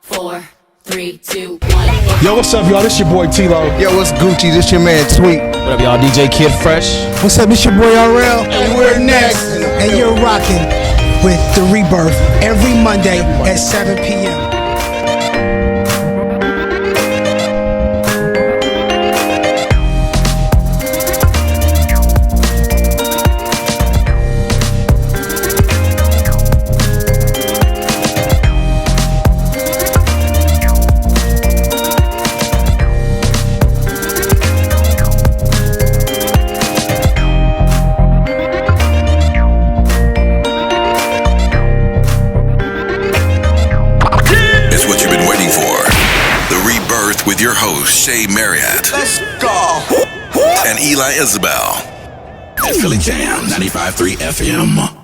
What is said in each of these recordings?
4, 3, 2, 1. Yo, what's up, y'all? This your boy T-Lo. Yo, what's Gucci? This your man Tweet. What up, y'all? DJ Kid Fresh. What's up? This your boy RL. And we're next. And you're rocking with The Rebirth every Monday at 7 p.m. Your host, Shay Marriott. Let's go. And Eli Isabel. At Philly Jam 95.3 FM.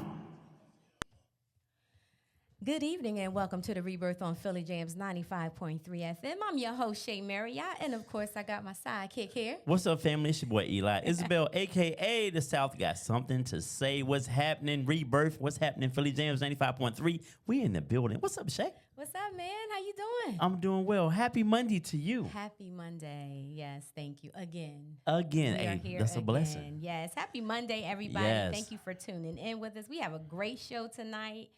Good evening and welcome to the Rebirth on Philly Jam's 95.3 FM. I'm your host, Shay Marriott, and of course, I got my sidekick here. What's up, family? It's your boy Eli Isabel, a.k.a. The South Got Something to Say. What's happening? Rebirth. What's happening? Philly Jams 95.3. We in the building. What's up, Shay? What's up, man? How you doing? I'm doing well. Happy Monday to you. Happy Monday. Yes, thank you. Again. We are here that's again. A blessing. Yes. Happy Monday, everybody. Yes. Thank you for tuning in with us. We have a great show tonight.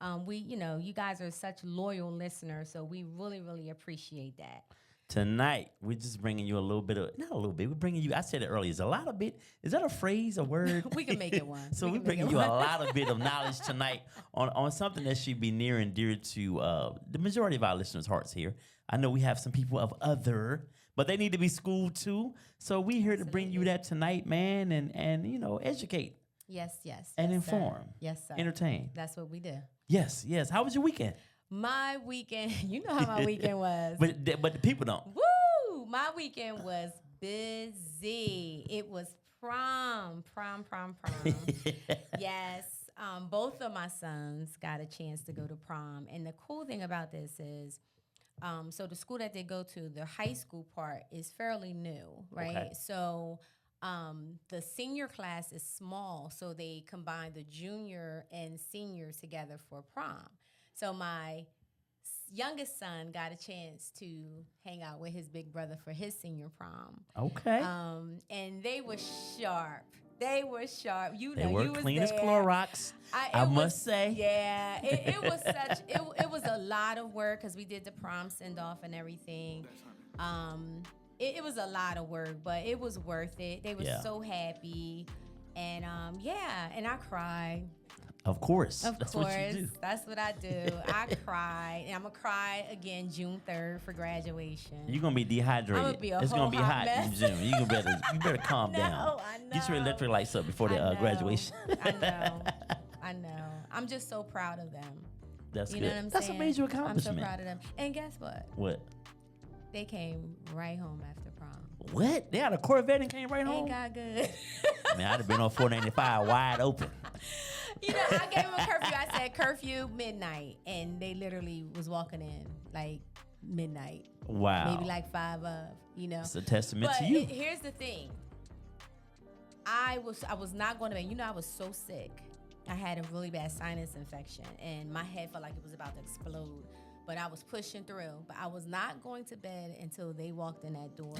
You guys are such loyal listeners, so we really, really appreciate that. Tonight, we're just bringing you a little bit of, not a little bit, we're bringing you, I said it earlier, it's a lot of bit, is that a phrase, a word? We can make it one. So we're bringing you a lot of bit of knowledge tonight on something that should be near and dear to the majority of our listeners' hearts here. I know we have some people of other, but they need to be schooled too. So we're here to bring you that tonight, man, and educate. Yes. And yes, inform. Sir. Yes, sir. Entertain. That's what we do. Yes. How was your weekend? My weekend, you know how my weekend was. But the people don't. Woo! My weekend was busy. It was prom. Yes. Both of my sons got a chance to go to prom. And the cool thing about this is, so the school that they go to, the high school part is fairly new, right? Okay. So the senior class is small, so they combine the junior and seniors together for prom. So my youngest son got a chance to hang out with his big brother for his senior prom. Okay. And they were sharp. They were sharp. You know, they were you was clean as there. Clorox. I must say. Yeah, it was such. It was a lot of work because we did the prom send off and everything. It was a lot of work, but it was worth it. They were so happy, and and I cried. Of course. That's what you do. That's what I do. I cried, and I'm gonna cry again June 3rd for graduation. You're gonna be dehydrated. I'm gonna be it's gonna be hot in June. You better calm down. I know. Get your electric lights up before the graduation. I know. I'm just so proud of them. That's you good. Know what I'm That's saying? a major accomplishment. I'm so proud of them. And guess what? What? They came right home after prom. What? They had a Corvette and came right home? Ain't God good. Man, I'd have been on 495 wide open. You know, I gave them a curfew. I said curfew midnight, and they literally was walking in like midnight. Wow. Maybe like 5 of, It's a testament but to you. Here's the thing. I was not going to bed. I was so sick. I had a really bad sinus infection, and my head felt like it was about to explode. But I was pushing through. But I was not going to bed until they walked in that door.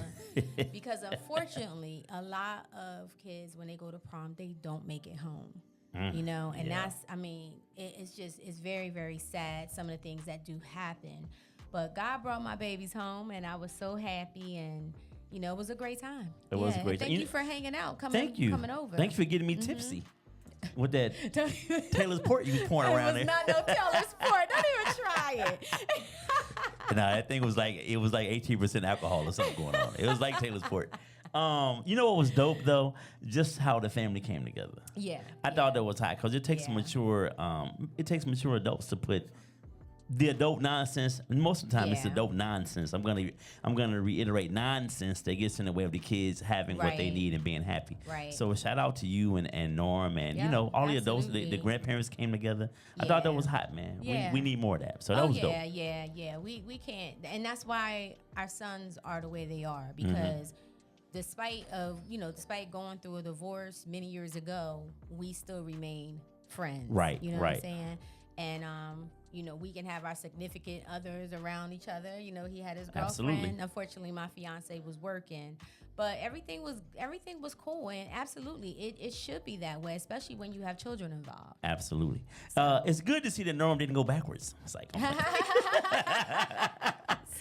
Because unfortunately, a lot of kids, when they go to prom, they don't make it home. And it's very, very sad, some of the things that do happen. But God brought my babies home, and I was so happy, and, it was a great time. It was a great time. Thank you for hanging out, coming over. Thank you for getting me tipsy. With that Taylor's Port you was pouring around there. It was not no Taylor's Port. Don't even try it. Nah, that thing was like 18% alcohol or something going on. It was like Taylor's Port. You know what was dope though? Just how the family came together. Yeah. I thought that was hot because it takes mature adults to put the adult nonsense. And most of the time, it's adult nonsense. I'm gonna reiterate nonsense that gets in the way of the kids having what they need and being happy. Right. So shout out to you and Norm and all the adults, the grandparents came together. I thought that was hot, man. Yeah. We need more of that. So that was dope. Yeah. We can't, and that's why our sons are the way they are because. Despite going through a divorce many years ago, we still remain friends. Right. You know what I'm saying? And we can have our significant others around each other. He had his girlfriend. Absolutely. Unfortunately, my fiance was working, but everything was cool, and absolutely, it should be that way, especially when you have children involved. Absolutely. It's good to see that Norm didn't go backwards. It's like,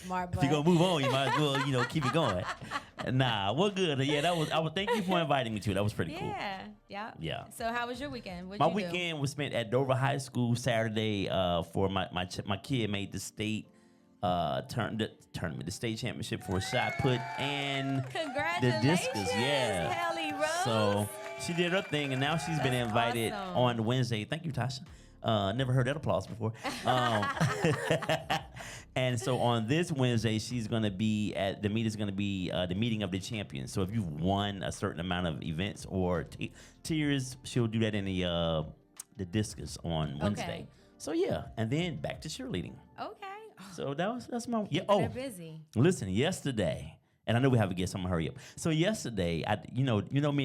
Smart. if you're gonna move on, you might as well, keep it going. Nah, we're good. Yeah, I would thank you for inviting me to. That was pretty cool. Yeah. So how was your weekend? My weekend was spent at Dover High School Saturday for my kid made the state tournament, the state championship for shot put and the discus. Yeah. Haley Rose. So she did her thing, and now she's been invited awesome. on Wednesday. Thank you, Tasha. Never heard that applause before. And so on this Wednesday, she's going to be at the meet. Is going to be the meeting of the champions. So if you've won a certain amount of events or tiers, she'll do that in the discus on Wednesday. Okay. So yeah, and then back to cheerleading. Okay. So that's my They're busy. Listen, yesterday, and I know we have a guest. I'm gonna hurry up. So yesterday, me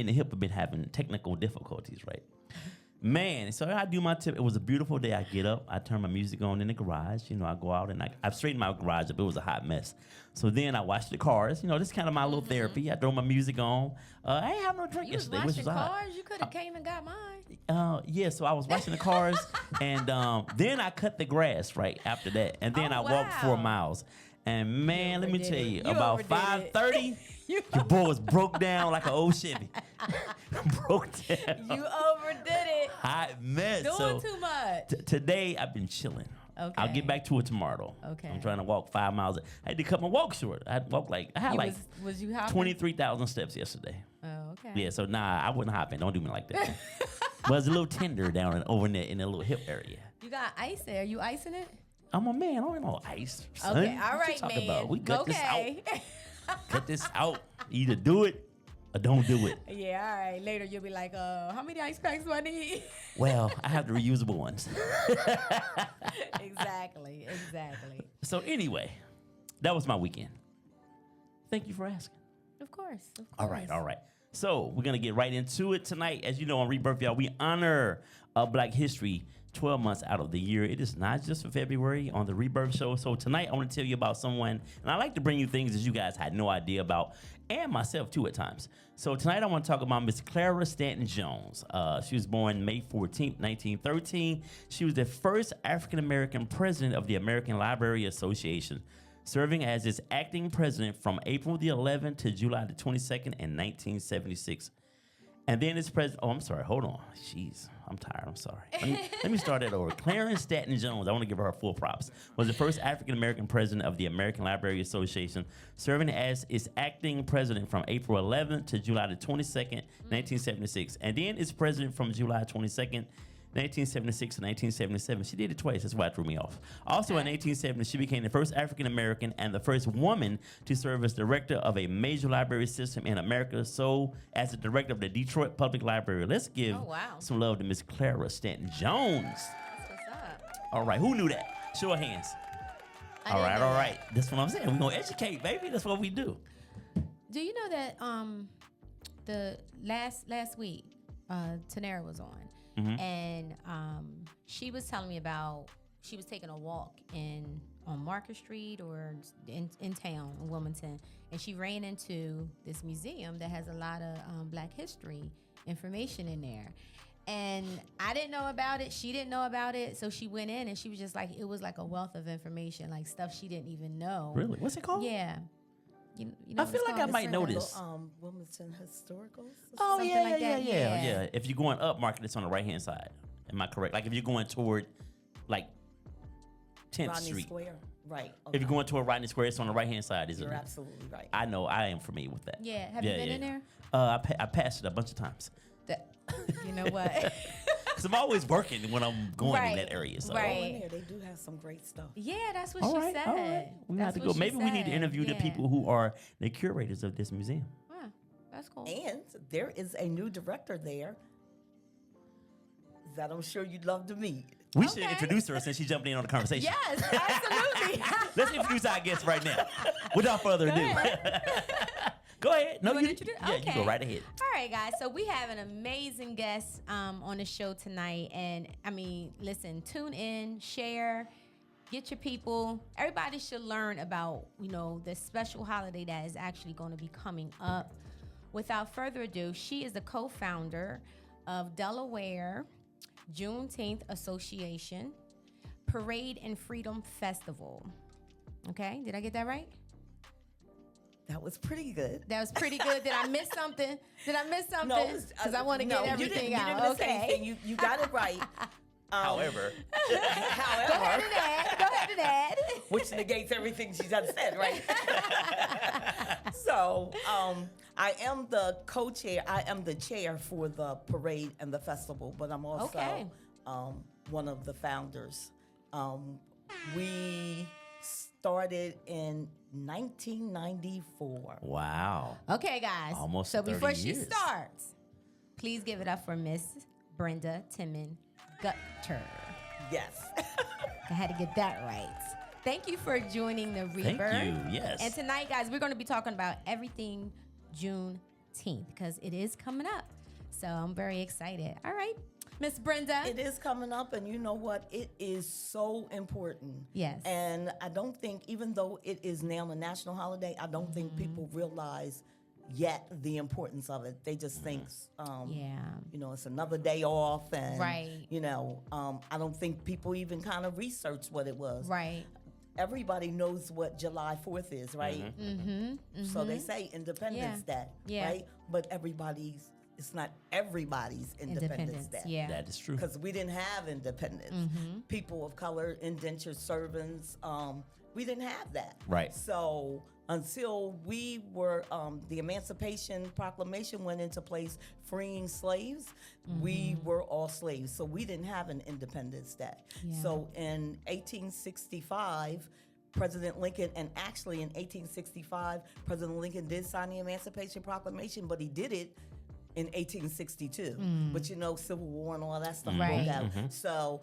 and the hip have been having technical difficulties, right? Man, so I do my tip. It was a beautiful day. I get up, I turn my music on in the garage. I go out and I straightened my garage up. It was a hot mess. So then I watched the cars. This is kind of my little therapy. I throw my music on. I ain't have no drink yesterday, which was hot. Cars? You could have came and got mine. Yeah, so I was watching the cars, and then I cut the grass right after that, and then I walked 4 miles. And man, let me tell you, about 5:30, your boy was broke down like an old Chevy. Broke down. You overdid it. Hot mess. Doing too much. Today I've been chilling. Okay. I'll get back to it tomorrow. Okay. I'm trying to walk 5 miles. I had to cut my walk short. I had Was you hopping? 23,000 steps yesterday. Oh, okay. Yeah, so I wouldn't hop in. Don't do me like that. But it's a little tender down over in the little hip area. You got ice there. You icing it? I'm a man. I don't want no ice. Son. Okay, all What you right, talking man. about? We cut this out. Cut this out. Either do it or don't do it. Yeah, all right. Later you'll be like, how many ice packs do I need? Well, I have the reusable ones. Exactly. So anyway, that was my weekend. Thank you for asking. Of course. All right. So we're going to get right into it tonight. As you know, on Rebirth, y'all, we honor Black history 12 months out of the year. It is not just for February on the Rebirth show. So tonight I want to tell you about someone, and I like to bring you things that you guys had no idea about, and myself too at times. So tonight I want to talk about Miss Clara Stanton Jones. She was born May 14th, 1913. She was the first African-American president of the American Library Association, serving as its acting president from April the 11th to July the 22nd in 1976. And then its president, I'm sorry, hold on. Jeez, I'm tired, I'm sorry. Let me start that over. Clarence Stanton Jones, I want to give her full props, was the first African-American president of the American Library Association, serving as its acting president from April 11th to July the 22nd, 1976. And then its president from July 22nd, 1976 to 1977. She did it twice. That's why it threw me off. Also in 1870, she became the first African-American and the first woman to serve as director of a major library system in America. So as the director of the Detroit Public Library, let's give some love to Miss Clara Stanton Jones. That's what's up. All right. Who knew that? Show of hands. All right. That's what I'm saying. We're going to educate, baby. That's what we do. Do you know that the last week, Tanera was on? Mm-hmm. And she was telling me about she was taking a walk on Market Street or in town in Wilmington, and she ran into this museum that has a lot of Black history information in there. And I didn't know about it. She didn't know about it. So she went in and she was just like, it was like a wealth of information, like stuff she didn't even know. Really? What's it called? Yeah. You know I feel like I might know this. Wilmington Historicals? Oh, something yeah, like that, yeah. If you're going up Market, it's on the right-hand side. Am I correct? Like if you're going toward, like, 10th Rodney Street. Square. Right. If you're going toward Rodney Square, it's on the right-hand side, isn't it? You're absolutely right. I know. I am familiar with that. Yeah. Have you been in there? I passed it a bunch of times. You know what? Because I'm always working when I'm going in that area. So. Go in there. They do have some great stuff. Yeah, that's what she said. All right. We have to go. Maybe we need to interview the people who are the curators of this museum. Huh, that's cool. And there is a new director there that I'm sure you'd love to meet. We should introduce her since she jumped in on the conversation. Yes, absolutely. Let's introduce our guest right now. Without further ado. Go ahead. No, you introduce? Yeah, Okay. you go right ahead. All right, guys. So we have an amazing guest on the show tonight. And, I mean, listen, tune in, share. Get your people. Everybody should learn about, this special holiday that is actually going to be coming up. Without further ado, she is the co-founder of Delaware Juneteenth Association Parade and Freedom Festival. Okay, did I get that right? That was pretty good. That was pretty good. Did I miss something? No, Because I want to get everything you out. didn't miss Okay. anything. You got it right. However, Go ahead and add. Which negates everything she just said, right? So, I am the co-chair. I am the chair for the parade and the festival, but I'm also Okay. one of the founders. We started in 1994. wow. Okay, guys. Almost So 30 before she years. starts, please give it up for Ms Brenda Timmons-Gutner. Yes. I had to get that right. Thank you for joining the Rebirth. Thank you. Yes. And tonight, guys, we're going to be talking about everything Juneteenth because it is coming up. So I'm very excited. All right, Miss Brenda. It is coming up, and you know what? It is so important. Yes. And I don't think, even though it is now a national holiday, I don't think people realize yet the importance of it. They just think, it's another day off, and Right. I don't think people even kind of research what it was. Right. Everybody knows what July 4th is, right? So they say Independence Day, Yeah. right? But it's not everybody's Independence Day. Yeah. That is true. Because we didn't have independence. People of color, indentured servants, we didn't have that. Right. So until we were, the Emancipation Proclamation went into place freeing slaves, we were all slaves. So we didn't have an Independence Day. Yeah. So in 1865, President Lincoln, and actually in 1865, President Lincoln did sign the Emancipation Proclamation, but he did it in 1862. But Civil War and all that stuff Right. broke out. So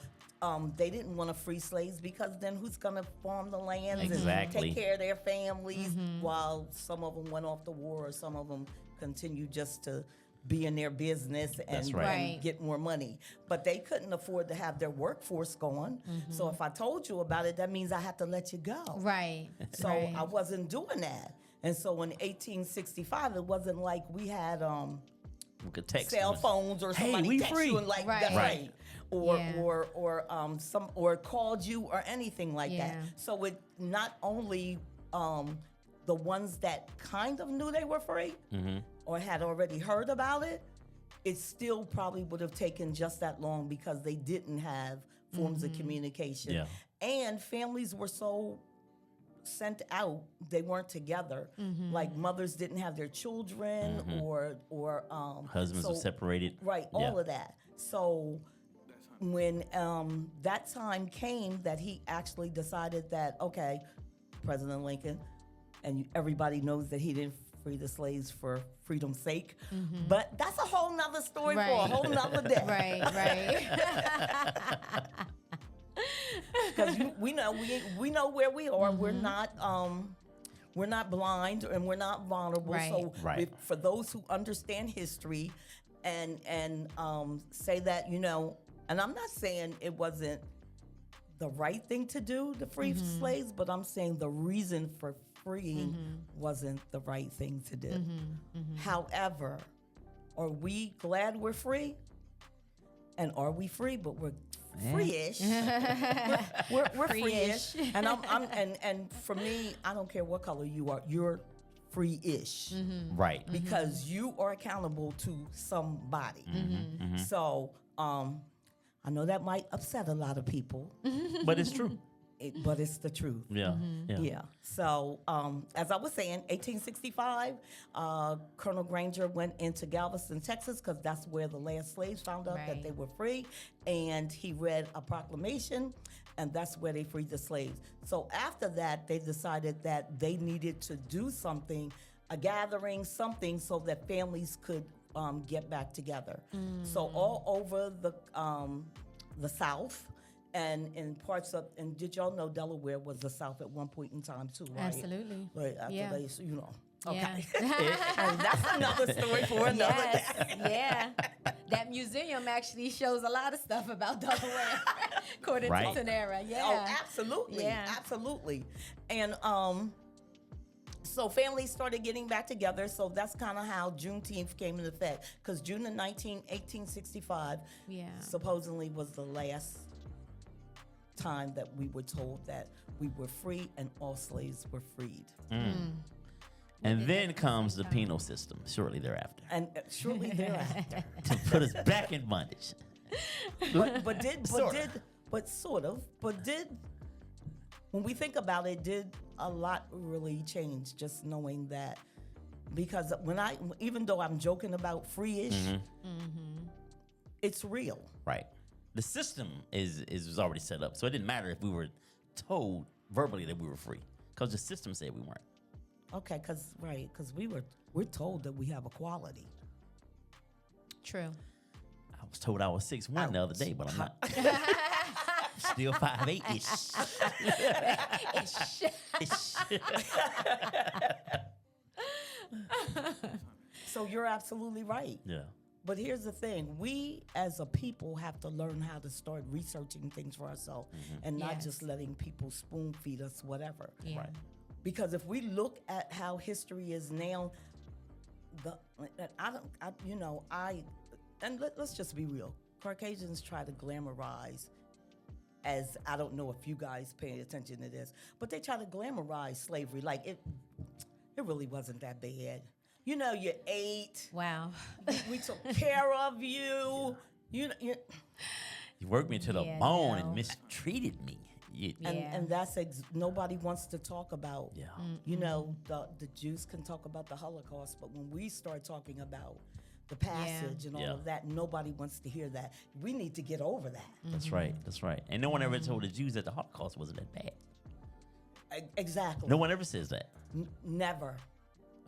they didn't want to free slaves because then who's going to farm the lands and Exactly. take care of their families while some of them went off to war or some of them continued just to be in their business and, right. and Right. get more money. But they couldn't afford to have their workforce going. So if I told you about it, that means I had to let you go. Right. So right. I wasn't doing that. And so in 1865, it wasn't like we had We could text cell them. phones or Hey, somebody we text free. you and like Right. that's Right. right. Or Yeah. or called you or anything like Yeah. that. So it not only the ones that kind of knew they were free or had already heard about it, it still probably would have taken just that long because they didn't have forms of communication. Yeah. And families were so sent out, they weren't together. Like mothers didn't have their children or Husbands were separated. Right, Yeah. all of that. So when that time came that he actually decided that, okay, President Lincoln, and everybody knows that he didn't free the slaves for freedom's sake, but that's a whole nother story for a Right. whole nother day. Right. Because we know where we are. We're not blind and we're not vulnerable. Right. So Right. for those who understand history and say that, and I'm not saying it wasn't the right thing to do to free slaves, but I'm saying the reason for freeing wasn't the right thing to do. However, are we glad we're free? And are we free? But we're free-ish. we're free-ish. And and for me, I don't care what color you are. You're free-ish. Right. Because you are accountable to somebody. So I know that might upset a lot of people, But it's true. but it's the truth. Yeah. Yeah. So, as I was saying, 1865, Colonel Granger went into Galveston, Texas, because that's where the last slaves found out that Right. they were free. And he read a proclamation, and that's where they freed the slaves. So after that, they decided that they needed to do something, a gathering, something, so that families could get back together. So all over the South, and in parts of, and did y'all know Delaware was the South at one point in time too, right? Absolutely. But after Yeah. they, Okay. Yeah. And that's another story for another Yes, day. yeah. That museum actually shows a lot of stuff about Delaware, according Right. to Tanera. Yeah. Oh, absolutely. Yeah. Absolutely. And so families started getting back together. So that's kind of how Juneteenth came into effect. Because June of 1865 Yeah. supposedly was the last time that we were told that we were free and all slaves were freed. And then comes the penal system shortly thereafter And shortly thereafter. to put us back in bondage. But when we think about it, did a lot really change just knowing that? Because even though I'm joking about free-ish, it's real. Right. The system was already set up, so it didn't matter if we were told verbally that we were free, because the system said we weren't. Okay, because we're told that we have equality. True. I was told I was 6'1" the other day, but I'm not. Still 5'8" ish. So you're absolutely right. Yeah. But here's the thing. We as a people have to learn how to start researching things for ourselves and not Yes. just letting people spoon feed us whatever. Yeah. Right. Because if we look at how history is now, let's just be real. Caucasians try to glamorize, as I don't know if you guys pay attention to this, but they try to glamorize slavery like it really wasn't that bad. You know, you ate. Wow. We took care of you. You worked me to the Yeah, bone no. and mistreated me. and that's nobody wants to talk about. Yeah. You know, the Jews can talk about the Holocaust, but when we start talking about the passage and all Yeah. of that, nobody wants to hear that. We need to get over that. That's right. That's right. And no one ever told the Jews that the Holocaust wasn't that bad. Exactly. No one ever says that. Never.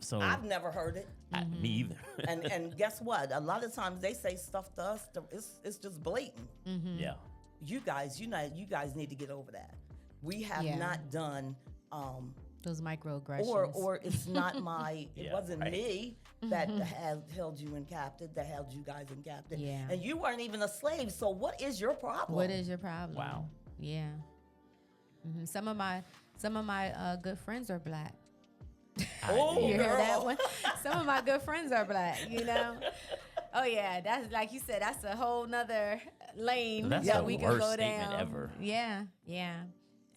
So I've never heard it. me either. And guess what? A lot of times they say stuff to us. It's just blatant. Yeah. You guys need to get over that. We have Yeah. not done. Those microaggressions. Or it's not my. It Yeah, wasn't right. me that held you in captive. That held you guys in captive. Yeah. And you weren't even a slave. So what is your problem? What is your problem? Wow. Yeah. Some of my good friends are black. Oh, You hear that girl. one? Some of my good friends are black, you know? Oh, yeah. That's like you said, that's a whole nother lane That's that the we can worst go statement down. ever. Yeah, yeah.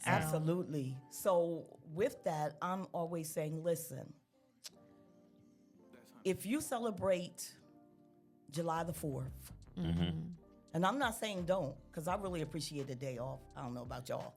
So, Absolutely. So with that, I'm always saying, listen, if you celebrate July the 4th, and I'm not saying don't, because I really appreciate the day off. I don't know about y'all,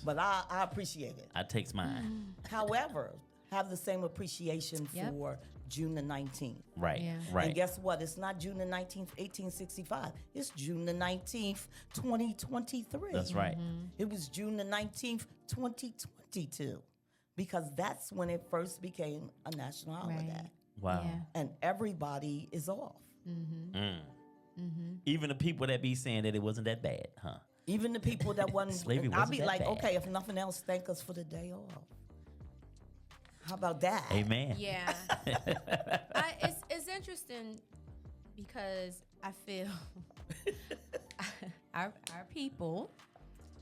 but I appreciate it. I takes mine. However, have the same appreciation Yep. for June the 19th. Right. Yeah. Right. And guess what? It's not June the 19th, 1865. It's June the 19th, 2023. That's right. It was June the 19th, 2022, because that's when it first became a national holiday. Right. Wow. Yeah. And everybody is off. Even the people that be saying that it wasn't that bad, huh? Even the people that wasn't. Slavery I'll wasn't be that like, bad. okay, if nothing else, thank us for the day off. How about that? Amen. Yeah. It's interesting because I feel our people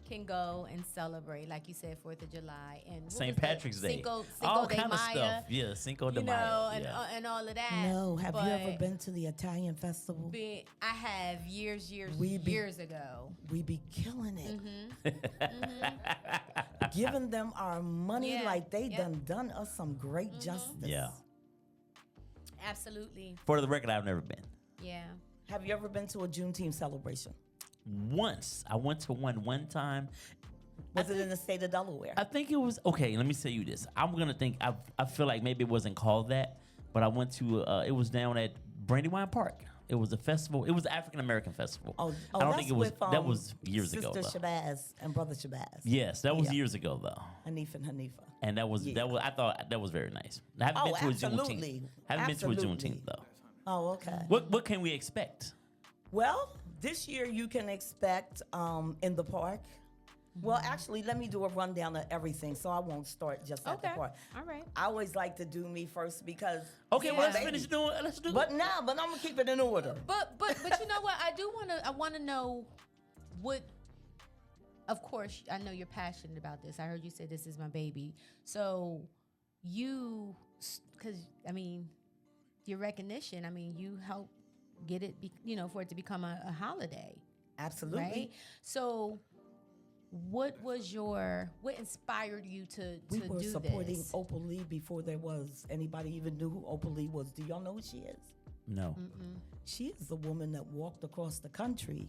can go and celebrate, like you said, 4th of July and what St. was that? Patrick's Day. Cinco all de kind of Mayo, stuff. Yeah, Cinco de you Mayo. know, Yeah. and all of that. No, have you ever But been to the Italian festival? I have years We be- years ago. We be killing it. Giving them our money Yeah, like they yep. done us some great justice. Yeah. Absolutely. For the record, I've never been. Yeah. Have you ever been to a Juneteenth celebration? Once. I went to one time. Was it in the state of Delaware? I think it was, okay, let me tell you this. I'm going to think, I feel like maybe it wasn't called that, but I went to, it was down at Brandywine Park. It was a festival. It was an African American festival. I don't that's think it was, with, that was years ago Sister though. Shabazz and Brother Shabazz. Yes, that was Yeah. years ago though. Hanif and Hanifa. And that was, I thought that was very nice. I haven't Oh, been to a absolutely. Juneteenth. Haven't been to a Absolutely. Juneteenth though. Oh, okay. What can we expect? Well, this year you can expect in the park Well, actually, let me do a rundown of everything, so I won't start just at the Okay. part. All right. I always like to do me first because Okay, well, let's baby. finish doing. Let's do. But I'm gonna keep it in order. But you know what? I want to know what. Of course, I know you're passionate about this. I heard you say this is my baby. So you, because I mean, your recognition. I mean, you help get it. For it to become a holiday. Absolutely. Right. So, what inspired you to We do were this? supporting Opal Lee before there was anybody even knew who Opal Lee was. Do y'all know who she is? No. She is the woman that walked across the country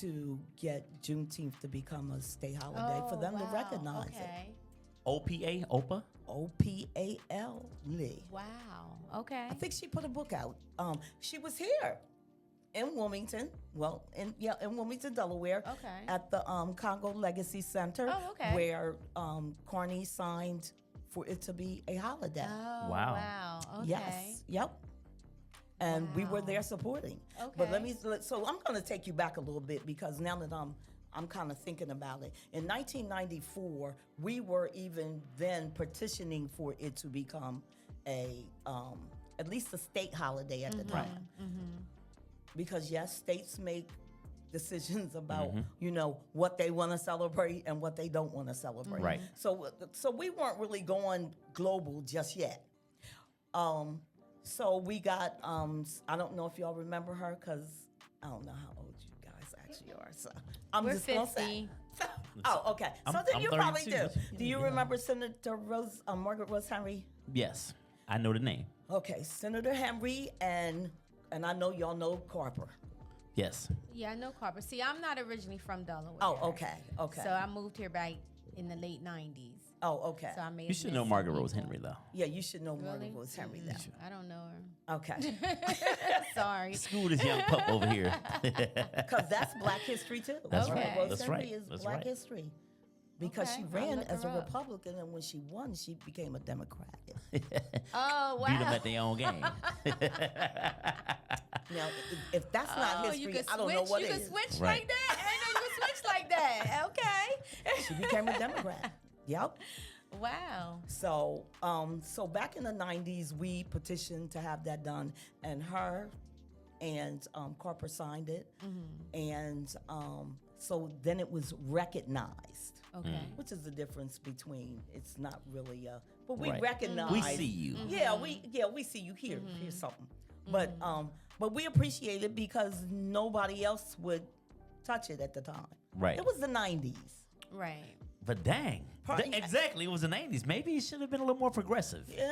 to get Juneteenth to become a state holiday for them to recognize it. OPA, OPA. OPAL Lee. Wow. Okay. I think she put a book out. She was here in Wilmington. Well, in Wilmington, Delaware. Okay. At the Congo Legacy Center. Oh, okay. Where Carney signed for it to be a holiday. Oh, Wow. wow. Okay. Yes. Yep. And we were Wow. there supporting. But Okay. so I'm going to take you back a little bit because now that I'm kind of thinking about it. In 1994, we were even then petitioning for it to become a at least a state holiday at the time. Because yes, states make decisions about what they want to celebrate and what they don't want to celebrate. Right. So we weren't really going global just yet. So we got I don't know if y'all remember her because I don't know how old you guys actually are. So I'm We're just gonna 50. say. Oh, okay. So I'm then you probably 32. do. Do you remember Senator Margaret Rose Henry? Yes, I know the name. Okay, Senator Henry and I know y'all know Carper. Yes. Yeah, I know Carper. See, I'm not originally from Delaware. Oh, okay. So I moved here back in the late 90s. Oh, okay. So I may You have should missed know some Margaret Rose people. Henry though. Yeah, you should know Really? Margaret Rose Henry then. I don't know her. Okay. Sorry. School this young pup over here. Because that's Black history too. That's right. Margaret Rose That's Henry right. is That's Black right. history. Because Okay, she I'll ran look as a her up. Republican, and when she won, she became a Democrat. Oh, wow. Beat them at their own game. Now, if that's not you history, could I don't know switch- what you is. could switch Right. like that? I didn't know you could switch like that. Okay. She became a Democrat. Yep. Wow. So, so back in the 90s, we petitioned to have that done, and her and Carper signed it, and so then it was recognized. Okay. Which is the difference between it's not really but we Right. recognize. We see you. Yeah, we see you here. Here's something. But we appreciate it because nobody else would touch it at the time. Right. It was the 90s. Right. But dang. Probably- Exactly. It was the 90s. Maybe it should have been a little more progressive. Yeah.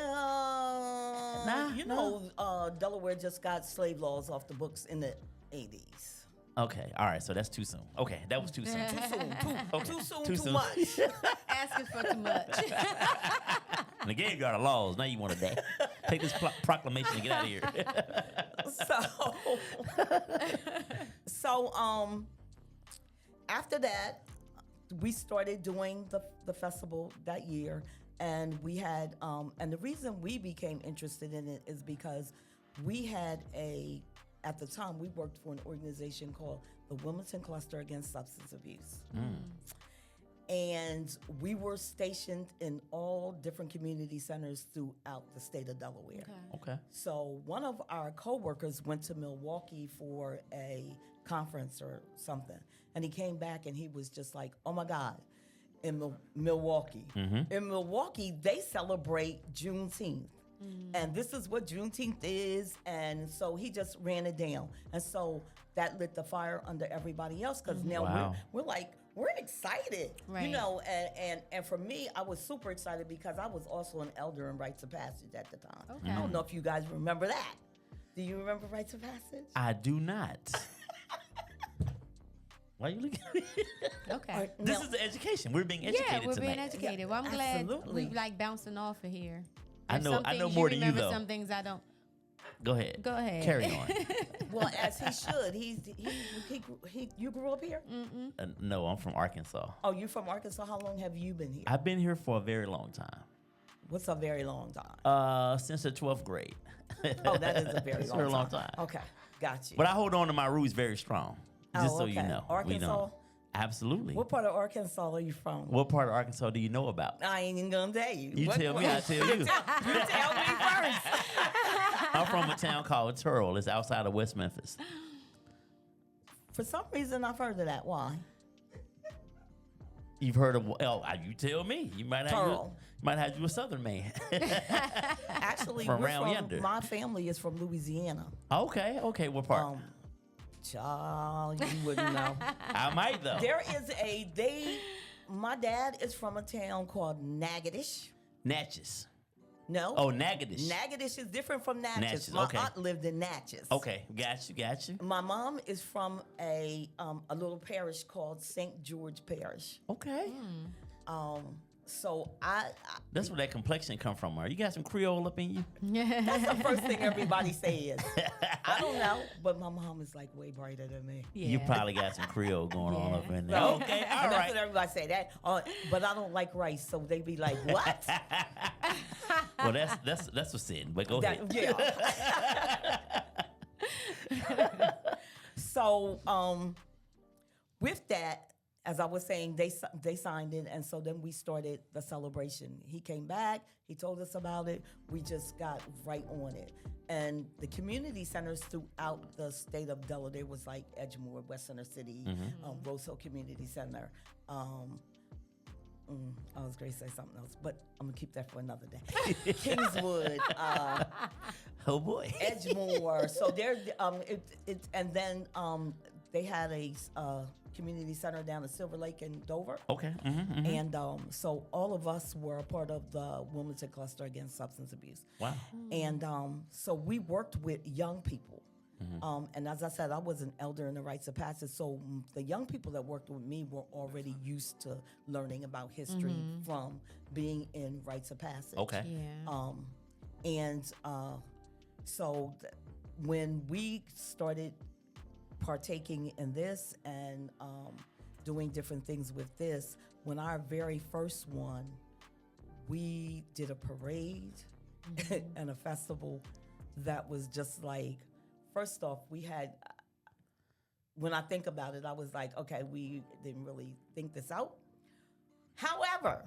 Delaware just got slave laws off the books in the 80s. Okay. All right. So that's too soon. Okay. That was too soon. Too soon. Too soon, Too too soon. much. Asking for too much. And they gave you all the laws. Now you want to take this proclamation and get out of here. So after that, we started doing the festival that year, and we had and the reason we became interested in it is because we had at the time we worked for an organization called the Wilmington Cluster Against Substance Abuse. And we were stationed in all different community centers throughout the state of Delaware. Okay. So one of our coworkers went to Milwaukee for a conference or something, and he came back and he was just like, "Oh my God!" In Milwaukee, in Milwaukee, they celebrate Juneteenth, and this is what Juneteenth is, and so he just ran it down, and so that lit the fire under everybody else because now Wow. we're like. We're excited, Right. and for me, I was super excited because I was also an elder in Rites of Passage at the time. Okay. I don't know if you guys remember that. Do you remember Rites of Passage? I do not. Why are you looking at me? Okay. This Now- is the education. We're being educated Yeah, we're tonight. being educated. Well, I'm glad absolutely. we like bouncing off of here. I There's know- some I know things more than you, remember, though. Some things I don't. Go ahead. Go ahead. Carry on. Well, as he should. You grew up here? No, I'm from Arkansas. Oh, you from Arkansas? How long have you been here? I've been here for a very long time. What's a very long time? Since the 12th grade. Oh, that is a very It's long time. Okay, got you. But I hold on to my roots very strong. Just so you okay. know. Arkansas? Absolutely. What part of Arkansas are you from? What part of Arkansas do you know about? I ain't even gonna tell you. You tell me, I tell you. You tell me first. I'm from a town called Turl. It's outside of West Memphis. For some reason, I've heard of that. Why? You've heard of? Oh, you tell me. You might have. Turl. Might have you a Southern man. Actually, From around yonder. my family is from Louisiana. Okay. What part? Child, you wouldn't know. I might though. There is my dad is from a town called Natchitoches. Natchez. No. Oh, Natchitoches. Natchitoches is different from Natchez. Natchez, My okay. aunt lived in Natchez. Okay, got you. My mom is from a little parish called St. George Parish. Okay. So I That's where that complexion come from. You got some Creole up in you? that's the first thing everybody says. I don't know, but my mom is like way brighter than me. You probably got some Creole going on up in there. So, Okay, all and that's right. what everybody say. That, but I don't like rice, so they be like, "What?" Well, that's what's in. But go ahead. Yeah. So, with that, as I was saying, they signed it, and so then we started the celebration. He came back, he told us about it. We just got right on it. And the community centers throughout the state of Delaware was like Edgemoor, West Center City, Rose Hill Community Center. I was going to say something else, but I'm going to keep that for another day. Kingswood, Oh boy. Edgemoor. So there, and then they had a community center down at Silver Lake in Dover. Okay. And so all of us were a part of the Wilmington Cluster Against Substance Abuse. Wow. And so we worked with young people. And as I said, I was an elder in the rites of passage. So the young people that worked with me were already used to learning about history from being in rites of passage. Okay. Yeah. So when we started partaking in this and doing different things with this, when our very first one, we did a parade and a festival that was just like, first off, we had, when I think about it, I was like, okay, we didn't really think this out. However,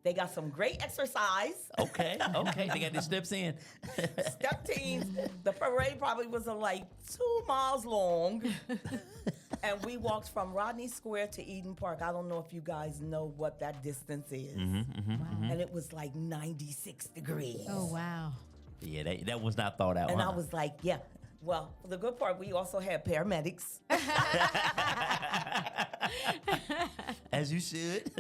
they got some great exercise. Okay. They got the steps in. Step teams. The parade probably was like 2 miles long. And we walked from Rodney Square to Eden Park. I don't know if you guys know what that distance is. And it was like 96 degrees. Oh, wow. Yeah, that was not thought out. And huh? I was like, yeah. Well, the good part, we also had paramedics. As you should.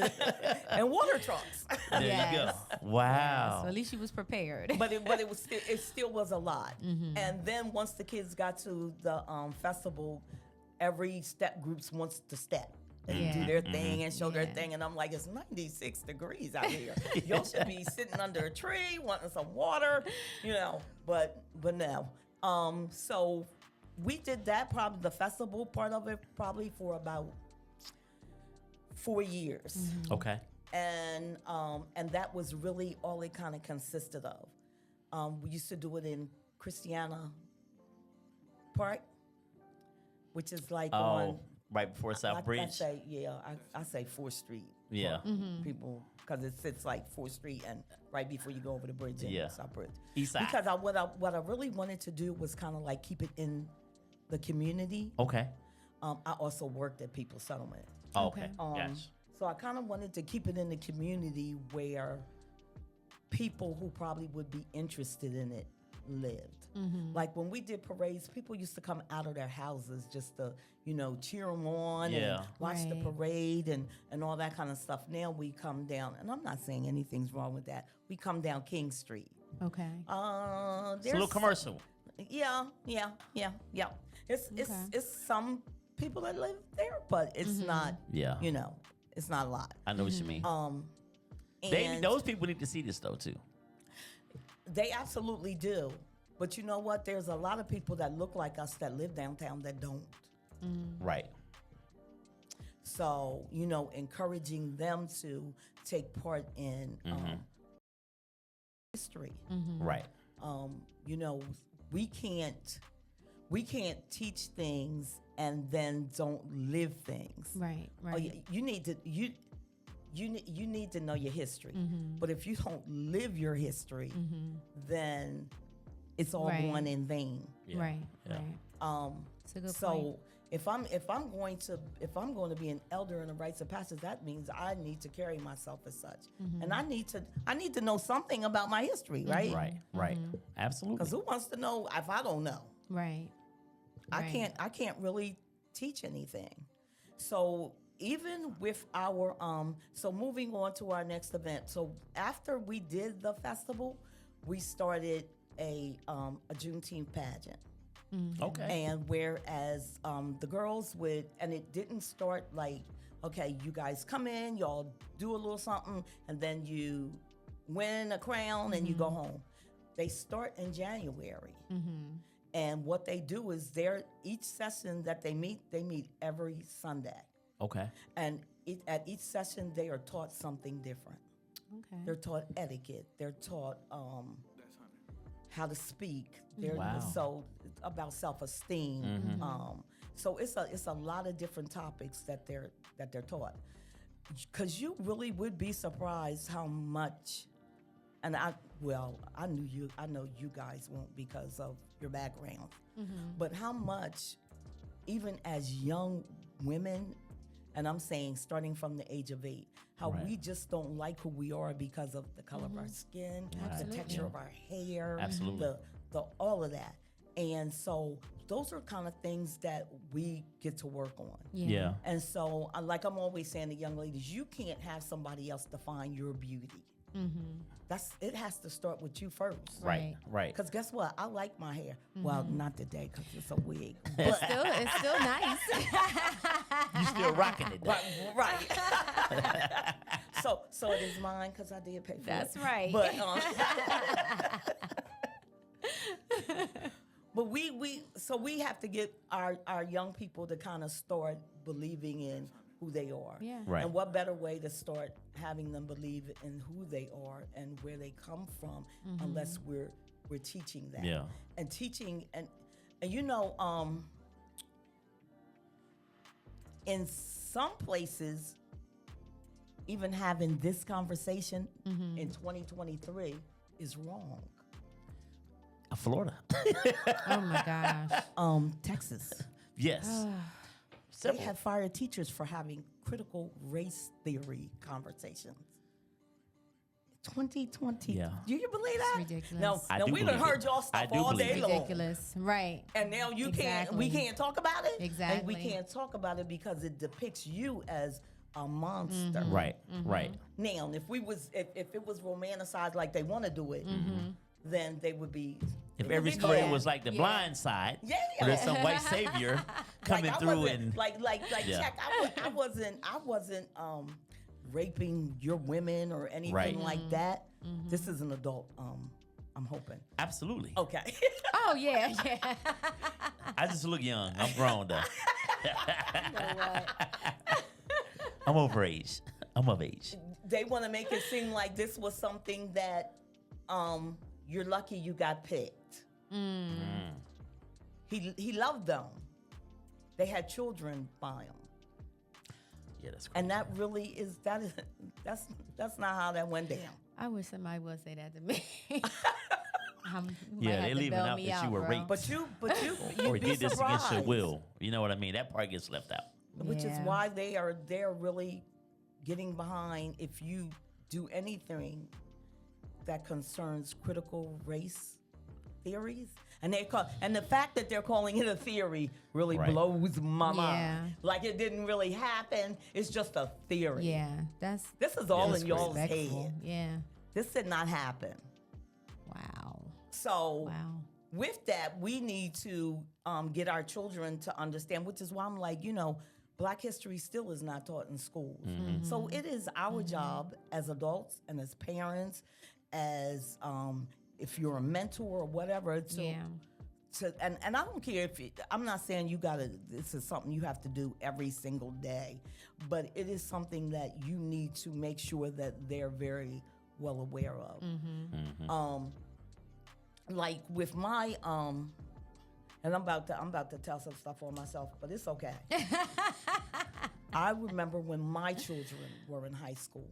And water trucks. There you go. Wow. So at least she was prepared. But it still was a lot. And then once the kids got to the festival, every step groups wants to step and do their thing and show their thing. And I'm like, it's 96 degrees out here. Y'all should be sitting under a tree wanting some water, but no. So we did that, probably the festival part of it, probably for about 4 years. Okay. And that was really all it kind of consisted of. We used to do it in Christiana Park, which is like on right before South Bridge. I say 4th Street. Yeah. People, because it sits like 4th Street and right before you go over the bridge in South Bridge. East side. Because what I really wanted to do was kind of like keep it in the community. Okay. I also worked at People's Settlement. Okay. Yes. So I kind of wanted to keep it in the community where people who probably would be interested in it lived. Like when we did parades, people used to come out of their houses just to, cheer them on and watch the parade and all that kind of stuff. Now we come down, and I'm not saying anything's wrong with that. We come down King Street. Okay. It's a little commercial. Yeah. It's some people that live there, but it's not. Yeah. It's not a lot. I know what you mean. And Those people need to see this though too. they absolutely do. But you know what? There's a lot of people that look like us that live downtown that don't. Right. So, encouraging them to take part in history. Right. We can't teach things and then don't live things. Right. Oh, you need to you need to know your history. But if you don't live your history, then it's all Right. going in vain. Right. Yeah. Right. It's a good So point. if I'm going to be an elder in the rites of passage, that means I need to carry myself as such, and I need to know something about my history, right? Right. Absolutely. Because who wants to know if I don't know? Right. I Right. can't really teach anything. So even with our so moving on to our next event. So after we did the festival, we started a Juneteenth pageant. Okay. And whereas the girls would, and it didn't start like, okay, you guys come in, y'all do a little something, and then you win a crown and you go home. They start in January. And what they do is each session that they meet every Sunday. Okay. And at each session, they are taught something different. Okay. They're taught etiquette. They're taught how to speak. They're Wow. so about self-esteem. So it's a lot of different topics that they're taught. Because you really would be surprised how much. And I know you guys won't because of your background. But how much, even as young women, and I'm saying starting from the age of 8, how Right. we just don't like who we are because of the color of our skin, the texture of our hair, Absolutely. the all of that. And so those are kind of things that we get to work on. Yeah. And so, like I'm always saying to young ladies, you can't have somebody else define your beauty. It has to start with you first. Right. Because guess what? I like my hair. Well, not today because it's a wig. It's still nice. You still rocking it, though. Right. So it is mine because I did pay for That's it. right. But but we have to get our young people to kind of start believing in who they are. Yeah. Right. And what better way to start having them believe in who they are and where they come from, unless we're teaching that. Yeah. And teaching and you know, in some places, even having this conversation in 2023 is wrong. Florida. Oh my gosh. Texas. Yes. They have fired teachers for having critical race theory conversations. 2020. Yeah. Do you believe that? ridiculous. No, I no, do we done believe heard it. y'all I stuff do all believe day it. long. Ridiculous. Right. And now we Exactly. can't talk about it. Exactly. And we can't talk about it because it depicts you as a monster. Right. Now, if it was romanticized like they want to do it, then they would be. If it every would be story bad. was like The Blind Side, Yeah. where there's some white savior coming I through wasn't- and like Yeah. check. I wasn't raping your women or anything Right. like that. This is an adult. I'm hoping. absolutely. Okay. Oh yeah. I just look young. I'm grown though. You know what? I'm over age. I'm of age. They want to make it seem like this was something that you're lucky you got picked. He loved them. They had children by him. Yeah, that's crazy. And that really is that's not how that went down. I wish somebody would say that to me. Yeah, they leaving out that you were raped. But you or you'd be did this against your surprised. will. You know what I mean? That part gets left out. Which is Yeah. why they're really getting behind if you do anything that concerns critical race theories. And the fact that they're calling it a theory really Right. blows my Yeah. mind. Like it didn't really happen. It's just a theory. Yeah, that's This is all that's in y'all's respectful. head. Yeah. This did not happen. Wow. So Wow. with that, we need to get our children to understand, which is why I'm like, Black history still is not taught in schools. So it is our job as adults and as parents, as if you're a mentor or whatever, and I don't care if I'm not saying this is something you have to do every single day, but it is something that you need to make sure that they're very well aware of. Like with my And I'm about to tell some stuff on myself, but it's okay. I remember when my children were in high school,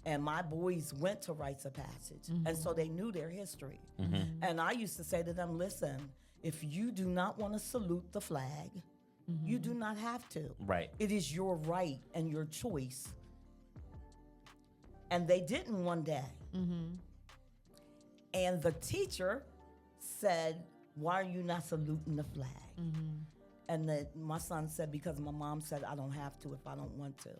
and my boys went to rites of passage, and so they knew their history. And I used to say to them, listen, if you do not want to salute the flag, you do not have to. Right. It is your right and your choice. And they didn't one day. And the teacher said, why are you not saluting the flag? And my son said, because my mom said I don't have to if I don't want to.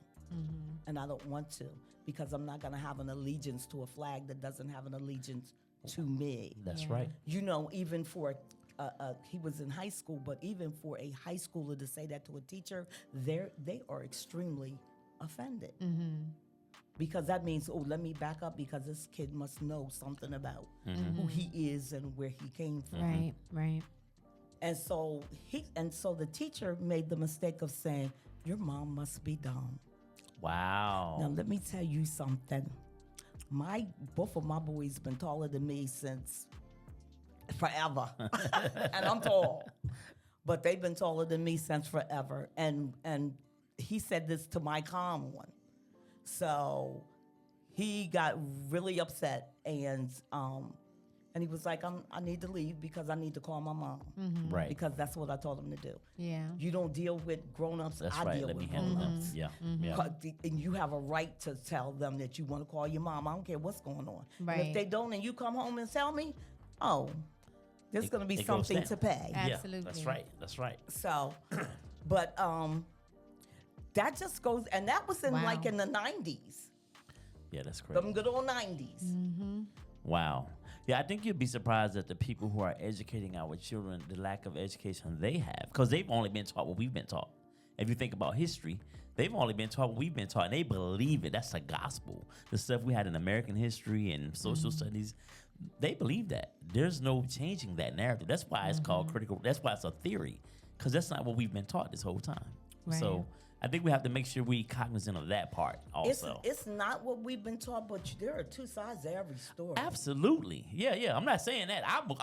And I don't want to because I'm not going to have an allegiance to a flag that doesn't have an allegiance to me. That's right. You know, even for he was in high school, but even for a high schooler to say that to a teacher, they are extremely offended. Because that means, oh, let me back up because this kid must know something about who he is and where he came from. Right. And so the teacher made the mistake of saying, your mom must be dumb. Wow. Now let me tell you something. Both of my boys been taller than me since forever. And I'm tall. But they've been taller than me since forever. And he said this to my calm one. So he got really upset and he was like, I need to leave because I need to call my mom. Right. Because that's what I told him to do. Yeah. You don't deal with grown-ups, That's I right. deal Let me with handle grown-ups. them. Yeah. And you have a right to tell them that you want to call your mom. I don't care what's going on. And Right. if they don't and you come home and tell me, there's going to be it goes something down. to pay. Absolutely. Yeah, that's right. So, but that just goes, and that was in Wow. like in the 90s. Yeah, that's crazy. Them good old 90s. Wow. Yeah, I think you'd be surprised at the people who are educating our children, the lack of education they have, because they've only been taught what we've been taught. If you think about history, they've only been taught what we've been taught, and they believe it. That's the gospel. The stuff we had in American history and social studies, they believe that. There's no changing that narrative. That's why it's called critical. That's why it's a theory, because that's not what we've been taught this whole time. Right. So I think we have to make sure we cognizant of that part also. It's not what we've been taught, but there are two sides to every story. Absolutely. Yeah. I'm not saying that. I'm on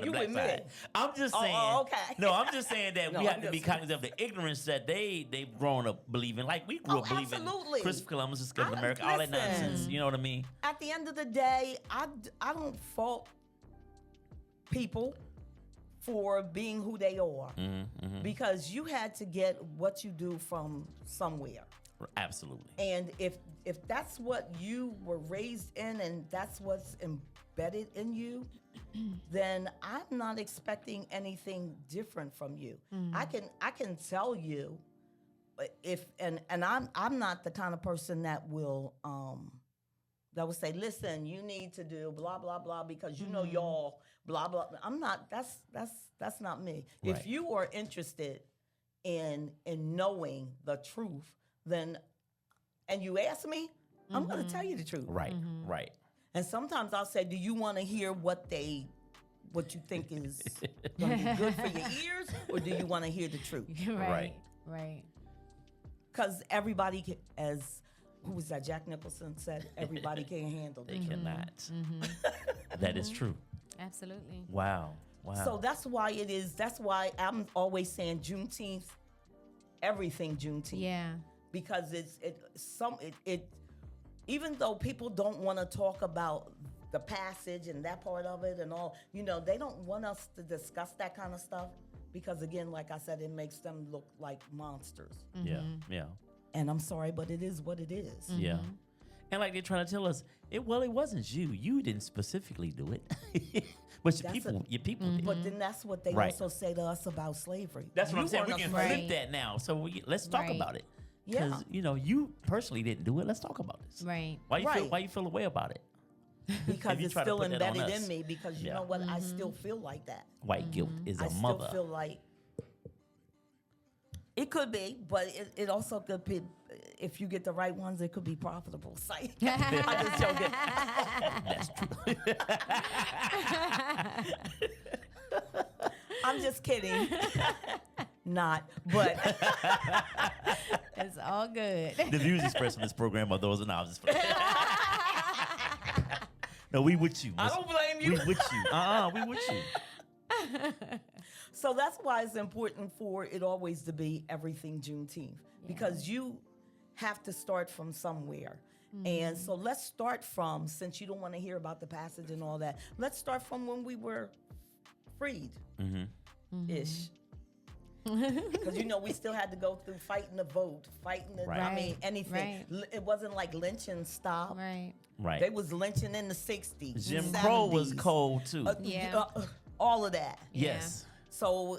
the you black with side. me? I'm just Oh, saying. okay. No, I'm just saying that No, we I'm have to be just- cognizant of the ignorance that they've grown up believing. Like we grew up believing absolutely. Christopher Columbus discovered I- America, all that listen. nonsense. You know what I mean? At the end of the day, I don't fault people for being who they are because you had to get what you do from somewhere. Absolutely. And if that's what you were raised in and that's what's embedded in you, then I'm not expecting anything different from you. I can tell you if and I'm not the kind of person that will say, listen, you need to do blah blah blah because you know y'all blah blah. I'm not. That's not me. Right. If you are interested in knowing the truth, then and you ask me, I'm going to tell you the truth. Right. Right. And sometimes I'll say, do you want to hear what you think is going to be good for your ears, or do you want to hear the truth? Right. Because everybody can, as who was that? Jack Nicholson said, everybody can't handle They it. cannot. That is true. Absolutely. Wow. So that's why it is. That's why I'm always saying Juneteenth, everything Juneteenth. Yeah. Because it even though people don't want to talk about the passage and that part of it and all, they don't want us to discuss that kind of stuff because again, like I said, it makes them look like monsters. Yeah. And I'm sorry, but it is what it is. Yeah. And like they're trying to tell us, it wasn't you. You didn't specifically do it. But your people did. But then that's what they Right. also say to us about slavery. That's what You I'm saying. We weren't can afraid. flip that now. So let's talk Right. about it. Yeah. Because, you personally didn't do it. Let's talk about this. Right. Why Right. you feel a way about it? Because If you it's try to still put that on embedded us. in me because you Yeah. know what? I still feel like that. White guilt is I a still mother. feel like it could be, but it also could be, if you get the right ones, it could be profitable. So, I'm just joking. That's true. I'm just kidding. Not, but It's all good. The views expressed on this program are those and ours. No, we with you. I don't blame you. We with you. We with you. So that's why it's important for it always to be everything Juneteenth, because you have to start from somewhere. And so let's start from, since you don't want to hear about the passage and all that, let's start from when we were freed ish. Because we still had to go through fighting the vote, fighting the, I mean, anything. It wasn't like lynching stopped. Right. They was lynching in the 60s. Jim 70s. Crow was cold too. All of that. Yes. So,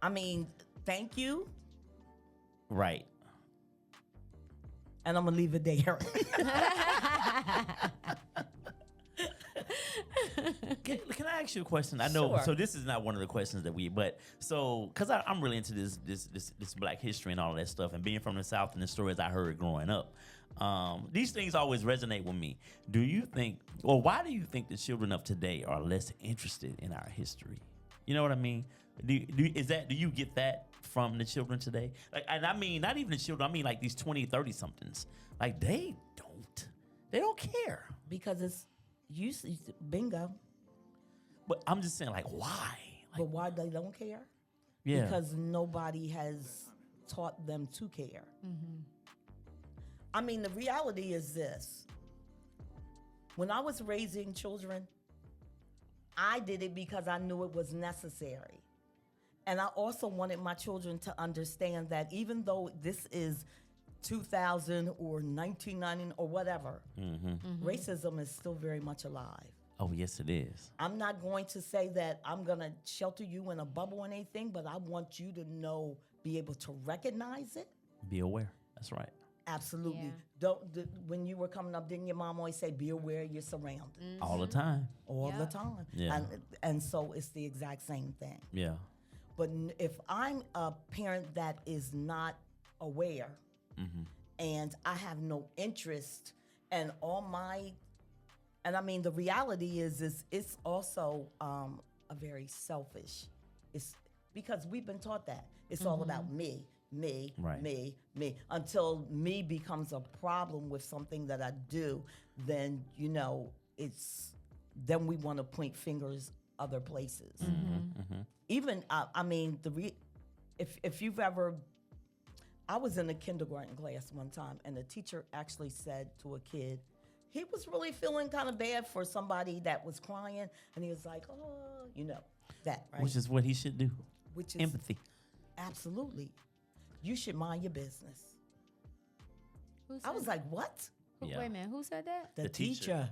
I mean, thank you. Right. And I'm going to leave it there. Can I ask you a question? I know. Sure. So this is not one of the questions that because I'm really into this Black history and all of that stuff, and being from the South and the stories I heard growing up. These things always resonate with me. Do you think, or why do you think the children of today are less interested in our history? You know what I mean? Do you get that from the children today? Like, and I mean, not even the children. I mean, like these 20, 30 somethings. Like they don't care. Because it's bingo. But I'm just saying, like, why? But why they don't care? Yeah. Because nobody has taught them to care. I mean, the reality is this. When I was raising children, I did it because I knew it was necessary. And I also wanted my children to understand that even though this is 2000 or 1990 or whatever, racism is still very much alive. Oh, yes, it is. I'm not going to say that I'm going to shelter you in a bubble or anything, but I want you to know, be able to recognize it. Be aware. That's right. Absolutely. When you were coming up, didn't your mom always say, be aware of your surroundings? All the time. All the time. Yeah. And so it's the exact same thing. Yeah. But if I'm a parent that is not aware and I have no interest and and I mean, the reality is it's also a very selfish. It's because we've been taught that. It's all about me, Right. me, until me becomes a problem with something that I do, then, then we want to point fingers other places. Even, I mean, if you've ever, I was in a kindergarten class one time, and the teacher actually said to a kid, he was really feeling kind of bad for somebody that was crying, and he was like, oh, that, right? Which is what he should do. Which is empathy. Absolutely. You should mind your business. I was like, what? Yeah. Wait a minute, who said that? The teacher.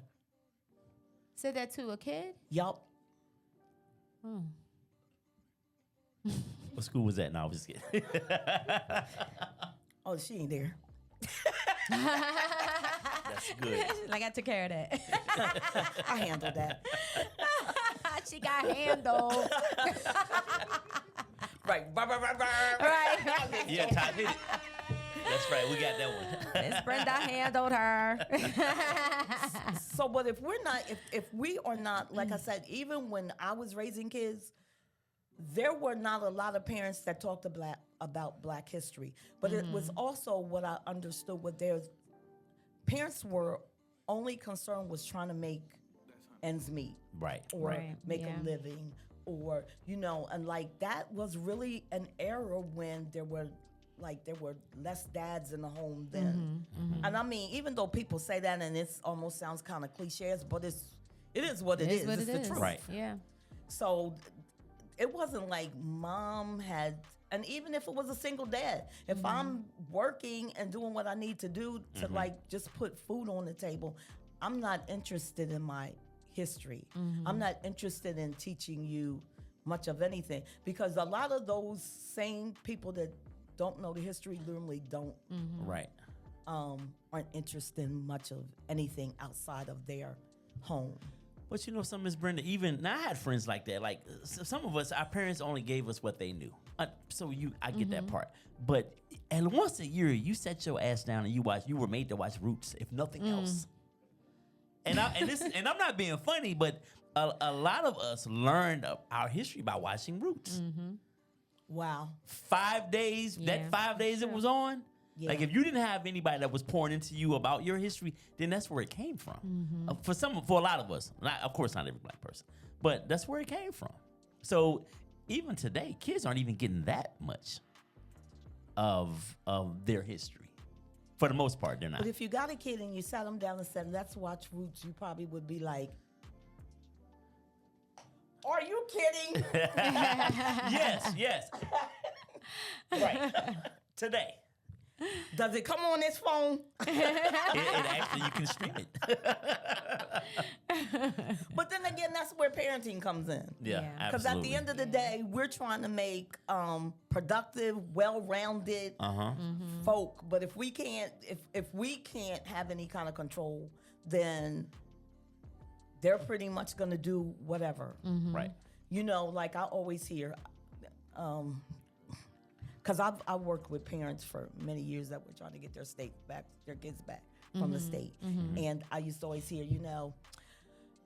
Said that to a kid? Yup. What school was that? No, I was just kidding. Oh, she ain't there. That's good. Like, I took care of that. I handled that. She got handled. Right. Right. Yeah, Todd hit it. That's right. We got that one. Ms Brenda handled her. So, but if we are not, like I said, even when I was raising kids, there were not a lot of parents that talked about Black history. But it was also what I understood, parents were only concerned was trying to make ends meet. Right. Or Right, make yeah. a living. Or, and like that was really an era when there were less dads in the home then. And I mean, even though people say that and it almost sounds kind of cliches, but it is what it is. What it's it the is. truth. Right. Yeah. So it wasn't like mom had, and even if it was a single dad, if I'm working and doing what I need to do to like just put food on the table, I'm not interested in my history. I'm not interested in teaching you much of anything, because a lot of those same people that don't know the history normally don't Right. aren't interested in much of anything outside of their home. But something, Ms. Brenda, even now I had friends like that. Like some of us, our parents only gave us what they knew. I get that part. But and once a year, you set your ass down and you were made to watch Roots, if nothing else. And I'm not being funny, but a lot of us learned our history by watching Roots. Wow. 5 days, that 5 days it was on. Yeah. Like if you didn't have anybody that was pouring into you about your history, then that's where it came from. For a lot of us, of course not every Black person, but that's where it came from. So even today, kids aren't even getting that much of their history. For the most part, they're not. But if you got a kid and you sat them down and said, let's watch Roots, you probably would be like, are you kidding? Yes. Right. Today. Does it come on this phone? It actually, you can stream it. But then again, that's where parenting comes in. Yeah, Yeah. Because at the end of the day, we're trying to make productive, well-rounded folk. But if we can't have any kind of control, then they're pretty much going to do whatever. Right. You know, like I always hear, because I worked with parents for many years that were trying to get their kids back from the state. And I used to always hear, you know,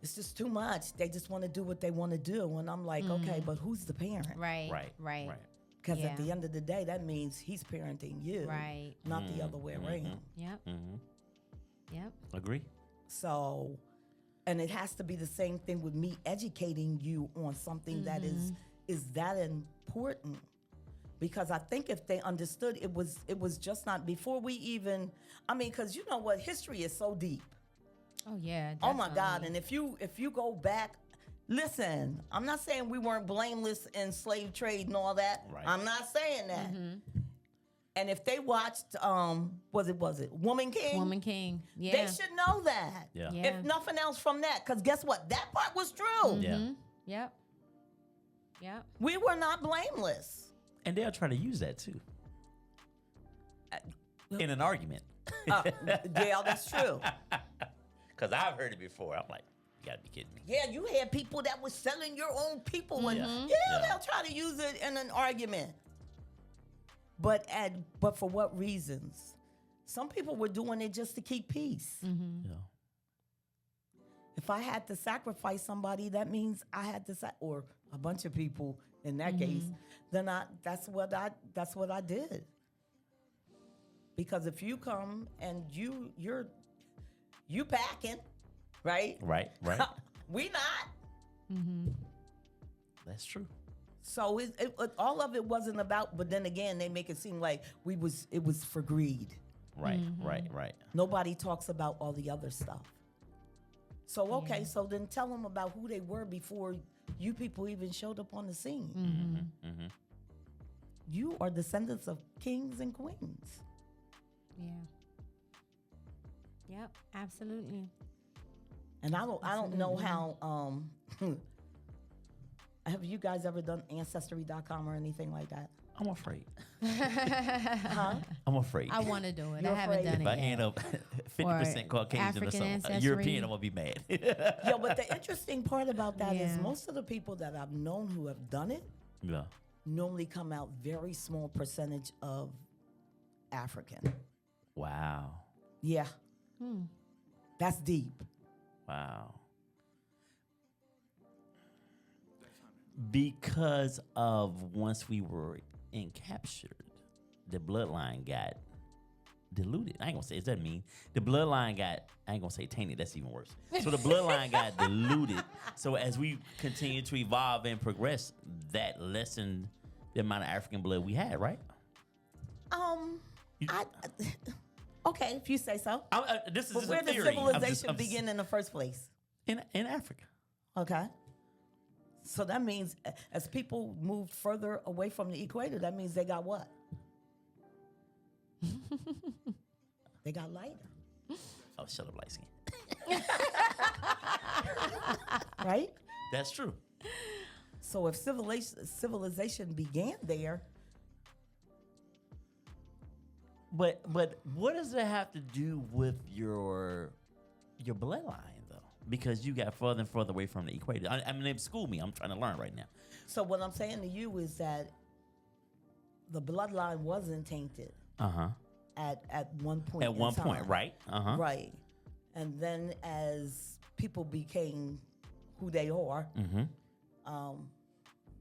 it's just too much. They just want to do what they want to do. And I'm like, okay, but who's the parent? Right. Because Yeah. at the end of the day, that means he's parenting you, Right. not the other way around. Yep. Yep. Agree. So, and it has to be the same thing with me educating you on something that is that important. Because I think if they understood, it was just not before we even. I mean, because you know what, history is so deep. Oh yeah. Oh my God! definitely. And if you go back, listen, I'm not saying we weren't blameless in slave trade and all that. Right. I'm not saying that. And if they watched, was it Woman King? Woman King. Yeah. They should know that. Yeah. Yeah. If nothing else from that, because guess what? That part was true. Yeah. Yep. Yep. We were not blameless. And they'll try to use that too. In an argument. Yeah, that's true. Because I've heard it before. I'm like, you gotta be kidding me. Yeah, you had people that was selling your own people, and Yeah. they'll try to use it in an argument. But for what reasons? Some people were doing it just to keep peace. Yeah. If I had to sacrifice somebody, that means I had to or a bunch of people in that case, then that's what I did. Because if you come and you're packing, right? Right. We not. That's true. So all of it wasn't about. But then again, they make it seem like it was for greed. Right. Nobody talks about all the other stuff. So okay, so then tell them about who they were before you people even showed up on the scene. You are descendants of kings and queens. Yeah. Yep. Absolutely. And I don't know how. Have you guys ever done Ancestry.com or anything like that? I'm afraid. Huh? I'm afraid. I want to do it. You're I haven't afraid? done If it I yet. end up 50% Caucasian or African something, ancestry. European, I'm gonna be mad. Yeah, but the interesting part about that is Yeah. most of the people that I've known who have done it Yeah. normally come out very small percentage of African. Wow. Yeah. That's deep. Wow. Because of once we were encaptured, the bloodline got diluted. I ain't gonna say, is that mean? The bloodline got, I ain't gonna say tainted, that's even worse. So the bloodline got diluted. So as we continue to evolve and progress, that lessened the amount of African blood we had, right? Okay, if you say so. This is But just where a did theory. civilization begin in the first place? In Africa. Okay. So that means as people moved further away from the equator, that means they got what? They got lighter. Oh, shut up, light skin. Right? That's true. So if civilization began there, But what does it have to do with your bloodline though? Because you got further and further away from the equator. I mean, school me. I'm trying to learn right now. so what I'm saying to you is that the bloodline wasn't tainted at one point. At in one point, time. right? Right. And then as people became who they are,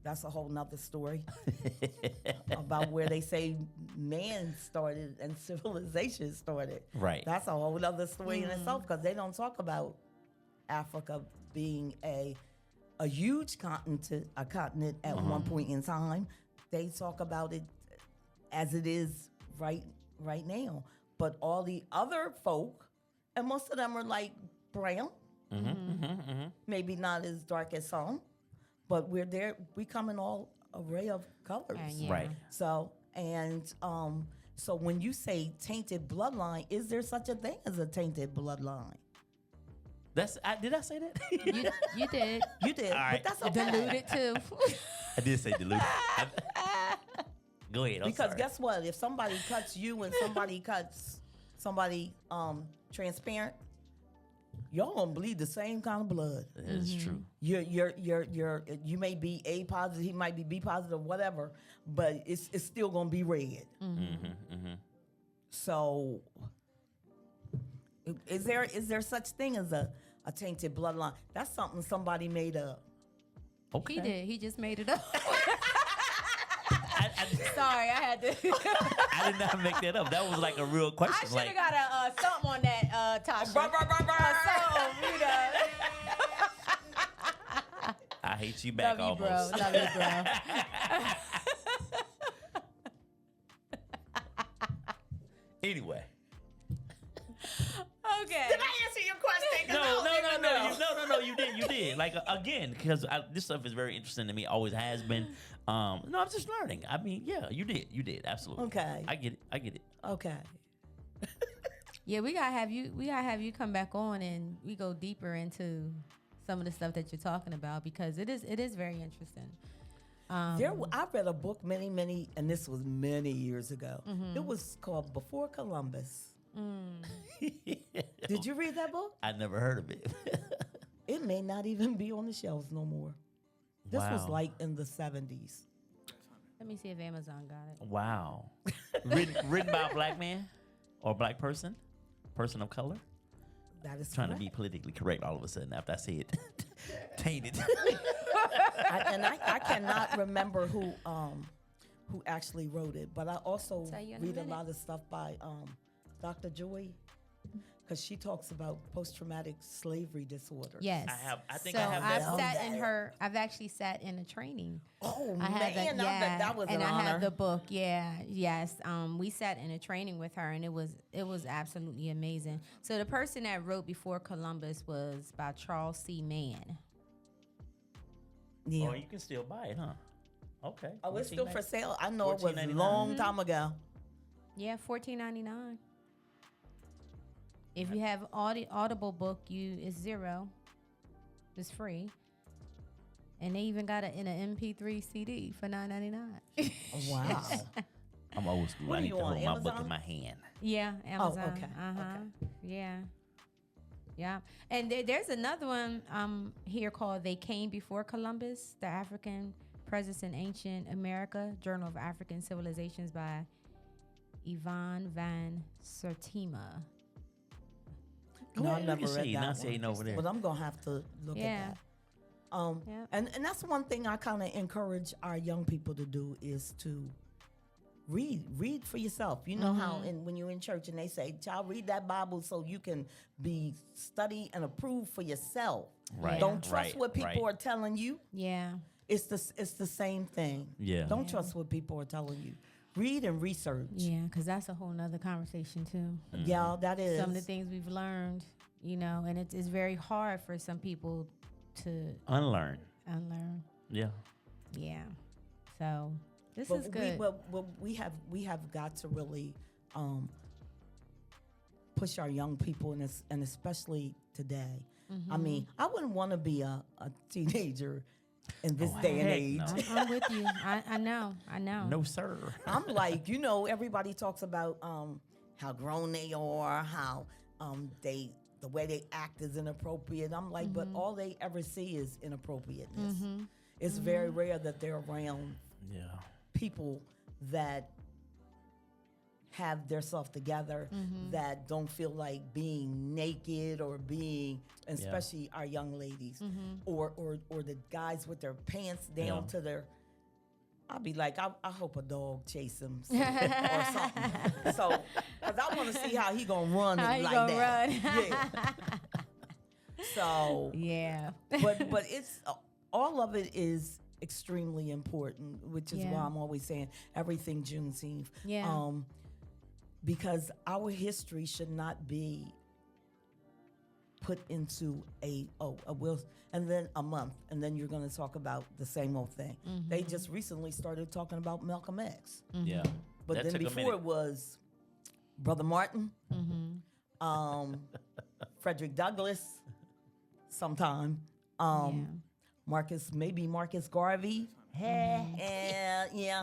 that's a whole nother story about where they say man started and civilization started. Right. That's a whole other story in itself because they don't talk about Africa being a a huge continent at one point in time. They talk about it as it is right now. But all the other folk, and most of them are like brown, maybe not as dark as some, but we're there. We come in all array of colors. Right. So so when you say tainted bloodline, is there such a thing as a tainted bloodline? Did I say that? You did. You did, All right. but that's okay. Diluted too. I did say diluted. Go ahead. I'm Because sorry. guess what? If somebody cuts you and somebody cuts somebody transparent, y'all gonna bleed the same kind of blood. That is true. You may be A positive, he might be B positive, whatever, but it's still gonna be red. So, is there such thing as a tainted bloodline? That's something somebody made up. Okay. He did. He just made it up. I Sorry, I had to. I did not make that up. That was like a real question. I should have got a something on that, Tasha. Something, you know. I hate you back Love you, almost. bro. Love you, bro. Anyway. Okay. Did I answer your question? No, you did. Like, again, because this stuff is very interesting to me, always has been. No, I'm just learning. I mean, yeah, you did, absolutely. Okay. I get it. Okay. Yeah, we gotta have you come back on and we go deeper into some of the stuff that you're talking about because it is very interesting. I read a book many, and this was many years ago. It was called Before Columbus. Did you read that book? I never heard of it. It may not even be on the shelves no more. This was Wow. like in the 70s. Let me see if Amazon got it. Wow. written by a black man or black person of color. That is Trying to correct. be politically correct all of a sudden after I say it. Tainted. I cannot remember who actually wrote it, but I also Tell you in a read a minute. lot of stuff by Dr. Joy, because she talks about post-traumatic slavery disorder. Yes. I think so I have I've that. sat in her. I've actually sat in a training. Oh I had man, that was and an I honor. had the book. Yeah, yes. We sat in a training with her, and it was absolutely amazing. So the person that wrote Before Columbus was by Charles C. Mann. Yeah. Oh, you can still buy it, huh? Okay. Oh, it's still for sale. I know it was a $14.99. long time ago. Yeah, $14.99. If you have Audible book, it's $0. It's free. And they even got it in an MP3 CD for $9.99. Wow. I'm old school. What I are need you to hold on, my book Amazon? in my hand. Yeah, Amazon. okay, Yeah. Yeah. And there's another one here called They Came Before Columbus, The African Presence in Ancient America, Journal of African Civilizations by Yvonne van Sertima. No, I've never You can read see that enunciating one. over there. But I'm gonna have to look Yeah. at that. Yeah. And that's one thing I kind of encourage our young people to do is to read for yourself. You know how when you're in church and they say, "Child, read that Bible so you can be study and approve for yourself." Right. Don't trust right, what people right. are telling you. Yeah. It's the same thing. Yeah. Don't trust what people are telling you. Read and research. Yeah, because that's a whole nother conversation too. Yeah, that is. Some of the things we've learned, and it's very hard for some people to Unlearn. unlearn. Yeah. Yeah. So this But is good. we have got to really push our young people and especially today. I mean, I wouldn't want to be a teenager in this day and heck age. no. I'm with you. I know. No, sir. I'm like, everybody talks about how grown they are, how the way they act is inappropriate. I'm like, but all they ever see is inappropriateness. It's very rare that they're around Yeah. people that have their self together, that don't feel like being naked or being, and especially our young ladies, or the guys with their pants down to their. I'll be like, I hope a dog chase him or something. So, because I want to see how he gonna run How he like gonna that. run. Yeah. So, Yeah. but it's all of it is extremely important, which is why I'm always saying everything Juneteenth. Yeah. Because our history should not be put into a will, and then a month, and then you're going to talk about the same old thing. They just recently started talking about Malcolm X. Yeah. But That then took a before minute. it was Brother Martin, Frederick Douglass, sometime, Marcus Garvey, and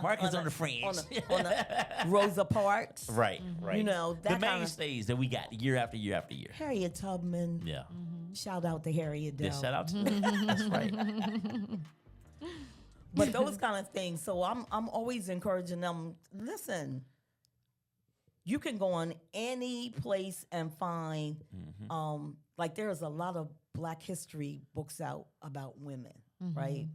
Marcus on the fringe. on the Rosa Parks, Right, right. You know, the that kinda- mainstays that we got year after year after year. Harriet Tubman. Yeah. Shout out to Harriet. Yeah, Dell. shout out to them. That's right. But those kind of things. So I'm always encouraging them. Listen, you can go on any place and find, like there's a lot of Black history books out about women, right,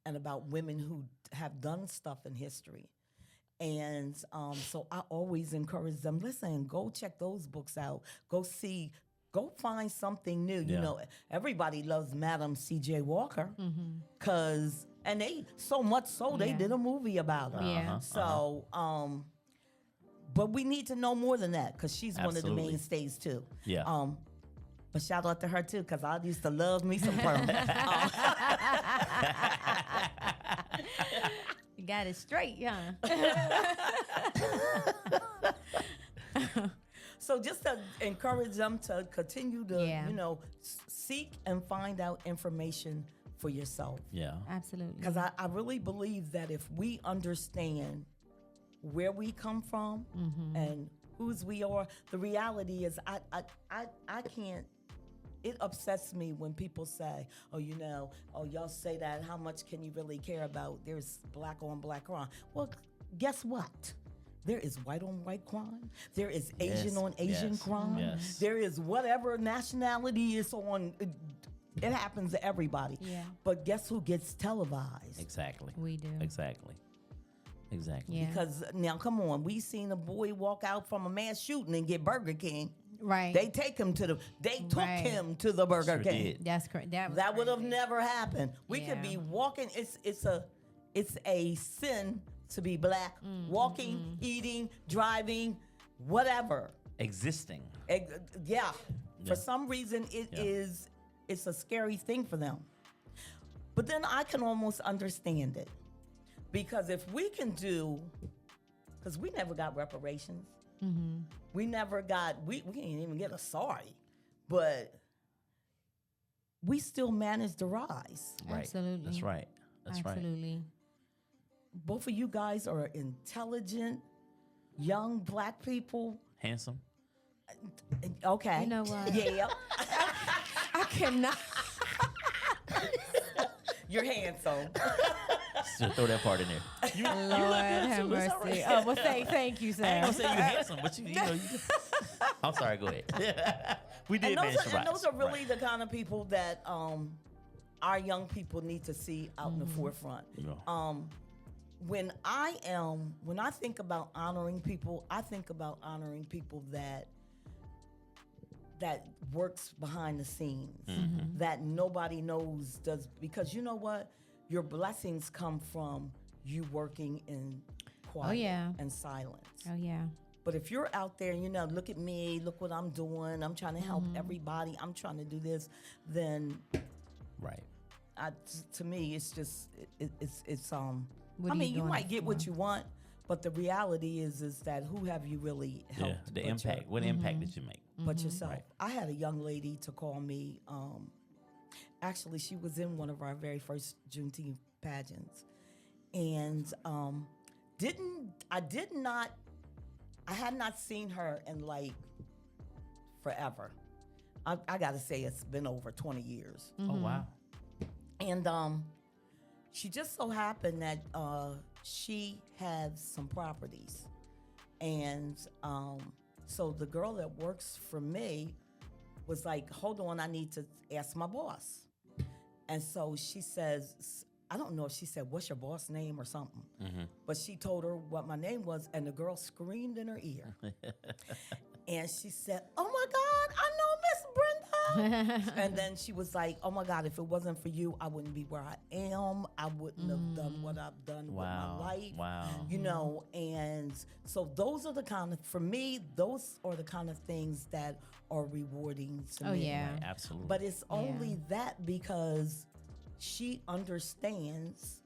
and about women who have done stuff in history. And so I always encourage them. Listen, go check those books out. Go see. Go find something new. You Yeah. know, everybody loves Madam C.J. Walker, and they so much so they did a movie about her. Yeah. So, but we need to know more than that because she's one of the Absolutely. mainstays too. Yeah. But shout out to her too because I used to love me some Pearl. You got it straight, huh? So just to encourage them to continue to, Yeah. you know, seek and find out information for yourself. Yeah. Absolutely. Because I really believe that if we understand where we come from and whose we are, the reality is I can't. It upsets me when people say, "Oh, you know, y'all say that. How much can you really care about? There's black on black crime." Well, guess what? There is white on white crime. There is Asian on Asian crime. Yes. There is whatever nationality is on. It happens to everybody. Yeah. But guess who gets televised? Exactly. We do. Exactly. Exactly. Yeah. Because now, come on, we seen a boy walk out from a mass shooting and get Burger King. Right. They took him to the Burger Sure King. did. That's correct. That would have never happened. We could Yeah. be walking. It's a sin to be black, walking, eating, driving, whatever. Existing. Yeah. Yeah. For some reason, it's a scary thing for them. But then I can almost understand it. Because if we can do, because we never got reparations. We never got, we can't even get a sorry. But we still managed to rise. Right. Absolutely. That's right. That's right. Absolutely. Both of you guys are intelligent, young black people. Handsome. Okay. You know what? Yeah. I cannot. You're handsome. Just throw that part in there. You, Lord you look good have too. It's all mercy. right. Oh, well, thank you, I ain't gonna sir. say you handsome, but you know. I'm sorry. Go ahead. We did And manage to rise. those are really Right. the kind of people that our young people need to see out in the forefront. Yeah. When I think about honoring people, I think about honoring people that works behind the scenes, that nobody knows does, because you know what? Your blessings come from you working in quiet and silence. Oh, yeah. But if you're out there, you know, look at me, look what I'm doing, I'm trying to help everybody, I'm trying to do this, then Right. to me, it's just, it's What I are mean, you you doing might it get for? what you want, but the reality is that who have you really Yeah. helped? The but impact. What impact did you make? But yourself. Right. I had a young lady to call me. Actually, she was in one of our very first Juneteenth pageants, and I had not seen her in like forever. I gotta say it's been over 20 years. Oh wow. And she just so happened that she had some properties. And so the girl that works for me was like, hold on, I need to ask my boss. And so she says, I don't know if she said, what's your boss name or something. But she told her what my name was, and the girl screamed in her ear. And she said, oh my God, I know Ms. Brenda. And then she was like, oh my God, if it wasn't for you, I wouldn't be where I am. I wouldn't have done what I've done with my life. Wow. You know, and so those are the kind of, for me, those are the kind of things that are rewarding to me. Oh, yeah. Right, absolutely. But it's only that because she understands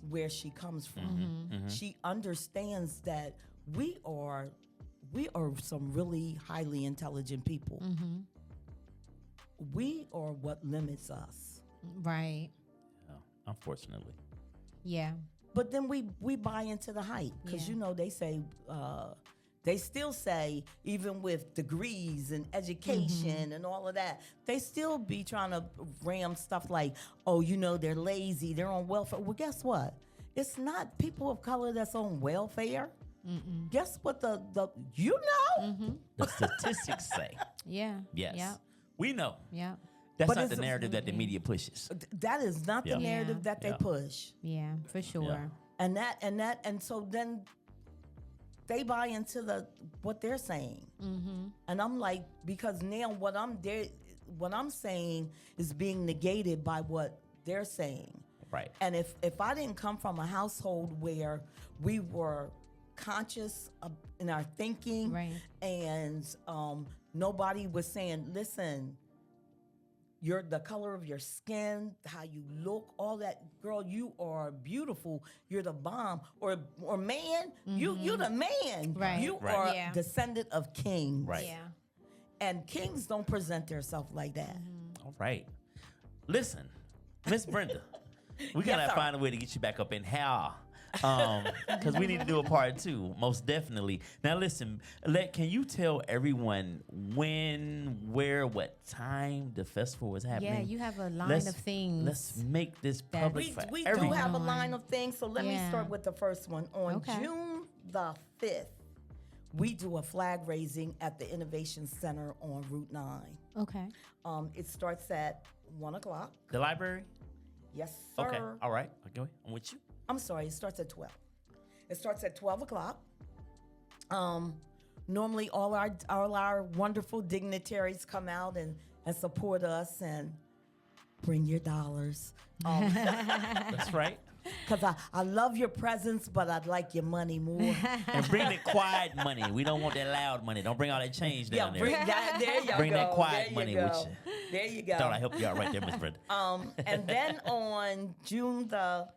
where she comes from. She understands that we are some really highly intelligent people. We are what limits us. Right. Yeah, unfortunately. Yeah. But then we buy into the hype because Yeah. you know they say they still say even with degrees and education and all of that, they still be trying to ram stuff like, oh, you know, they're lazy, they're on welfare. Well, guess what? It's not people of color that's on welfare. Guess what the you know? The statistics say. Yeah. Yes. Yeah. We know. Yeah. That's But not it's the narrative that the media pushes. That is not Yeah. the narrative Yeah. that they Yeah. push. Yeah. For sure. And so then they buy into what they're saying. And I'm like, because now what I'm saying is being negated by what they're saying. Right. And if I didn't come from a household where we were conscious in our thinking, Right. and nobody was saying, listen, you're the color of your skin, how you look, all that, girl, you are beautiful, you're the bomb, or man, you the man. Right. You Right. are Yeah. a descendant of kings. Right. Yeah. And kings don't present themselves like that. All right. Listen, Ms. Brenda, we gotta sir. find a way to get you back up in hell. Because we need to do a part 2, most definitely. Now, listen, can you tell everyone when, where, what time the festival was happening? Yeah, you have a line of things. Let's make this that- public We for do everyone. have a line of things, so let me Yeah. start with the first one. On Okay. June the 5th, we do a flag raising at the Innovation Center on Route 9. Okay. It starts at 1 o'clock. The library? Yes, sir. Okay. All right. Okay. I'm with you. I'm sorry, it starts at 12. It starts at 12 o'clock. Normally all our wonderful dignitaries come out and support us and bring your dollars. That's right. Because I love your presence, but I'd like your money more. And bring the quiet money. We don't want that loud money. Don't bring all that change Yeah, down bring there. that. There you go. Bring that quiet There you money go. with you. There you go. Thought I helped you out right there, Ms. Brenda. And then on June the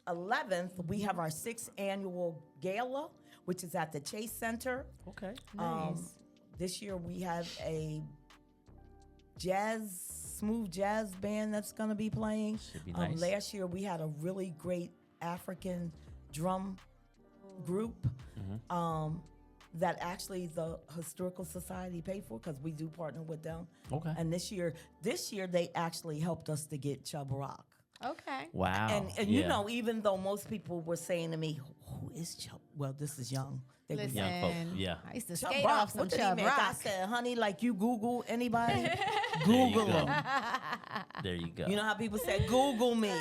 11th, we have our 6th annual gala, which is at the Chase Center. Okay. Nice. This year we have a smooth jazz band that's going to be playing. Should be nice. Last year we had a really great African drum group that actually the Historical Society paid for because we do partner with them. Okay. And this year they actually helped us to get Chubb Rock. Okay. Wow. And Yeah. you know, even though most people were saying to me, who is Chubb? Well, this is young. They were Listen, Young folk, yeah. I used to Chubb skate Rock. off some What did he Chubb make? I Rock. said, honey, like you Google anybody? There you Google go. them. There you go. You know how people say, Google me.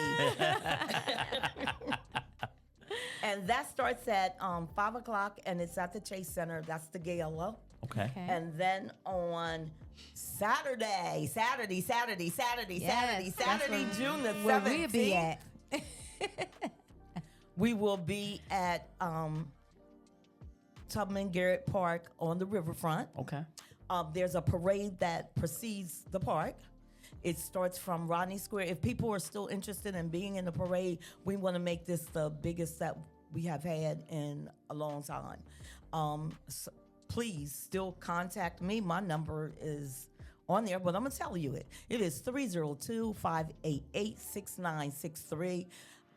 And that starts at 5 o'clock, and it's at the Chase Center. That's the gala. Okay. Okay. And then on Saturday, Yes, that's June the 17th. where we'll be at. We will be at Tubman Garrett Park on the riverfront. Okay. There's a parade that precedes the park. It starts from Rodney Square. If people are still interested in being in the parade, we want to make this the biggest that we have had in a long time. So please still contact me. My number is on there, but I'm going to tell you it. It is 302-588-6963.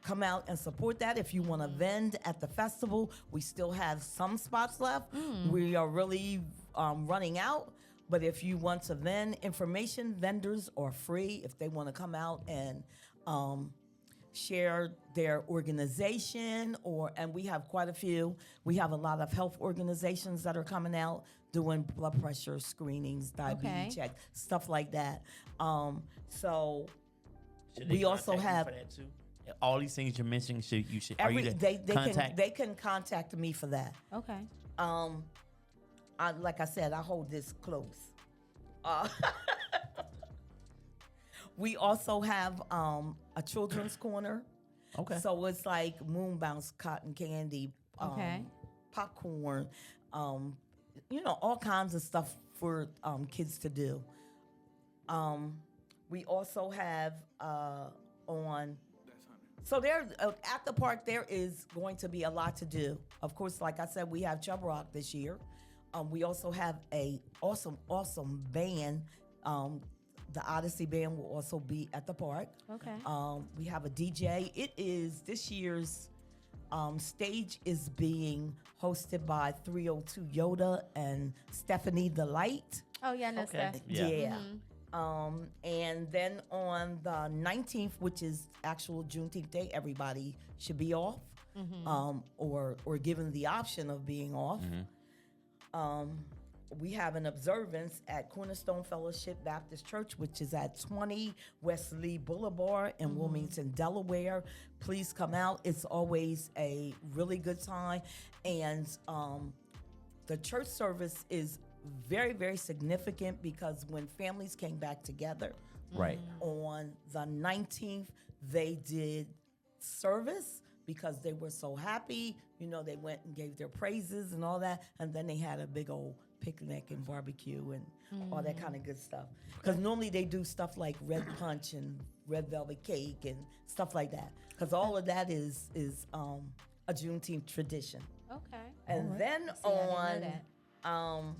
Come out and support that. If you want to vend at the festival, we still have some spots left. We are really running out. But if you want to vend information, vendors are free if they want to come out and share their organization, and we have quite a few. We have a lot of health organizations that are coming out doing blood pressure screenings, diabetes check, stuff like that. So Should they we also contact you have for that too? All these things you're mentioning, are you they contact? can contact me for that. Okay. Like I said, I hold this close. We also have a children's corner. Okay. So it's like moon bounce, cotton candy, Okay. popcorn, all kinds of stuff for kids to do. We also have so there at the park there is going to be a lot to do. Of course, like I said, we have Chub Rock this year. We also have a awesome band. The Odyssey Band will also be at the park. Okay. We have a DJ. It is this year's stage is being hosted by 302 Yoda and Stephanie the Light. Oh yeah, I know Okay. Steph. Yeah. And then on the 19th, which is actual Juneteenth Day, everybody should be off, or given the option of being off. We have an observance at Cornerstone Fellowship Baptist Church, which is at 20 Wesley Boulevard in Wilmington, Delaware. Please come out. It's always a really good time. And the church service is very, very significant because when families came back together, Right. on the 19th, they did service because they were so happy. They went and gave their praises and all that. And then they had a big old picnic and barbecue and all that kind of good stuff. Because normally they do stuff like red punch and red velvet cake and stuff like that. Because all of that is a Juneteenth tradition. Okay. And then See, I didn't know on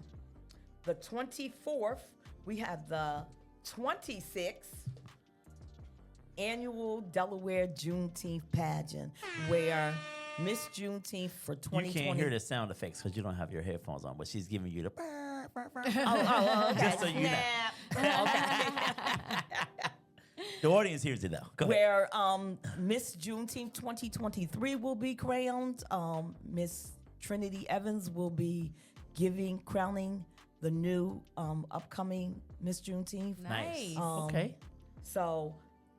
the 24th, we have the 26th annual Delaware Juneteenth pageant, where Miss Juneteenth for 2020. You can't hear the sound effects because you don't have your headphones on, but she's giving you the. Okay. Just so you know. Snap. The audience hears it though. Go ahead. Where Miss Juneteenth 2023 will be crowned. Miss Trinity Evans will be crowning the new upcoming Miss Juneteenth. Nice. Okay. So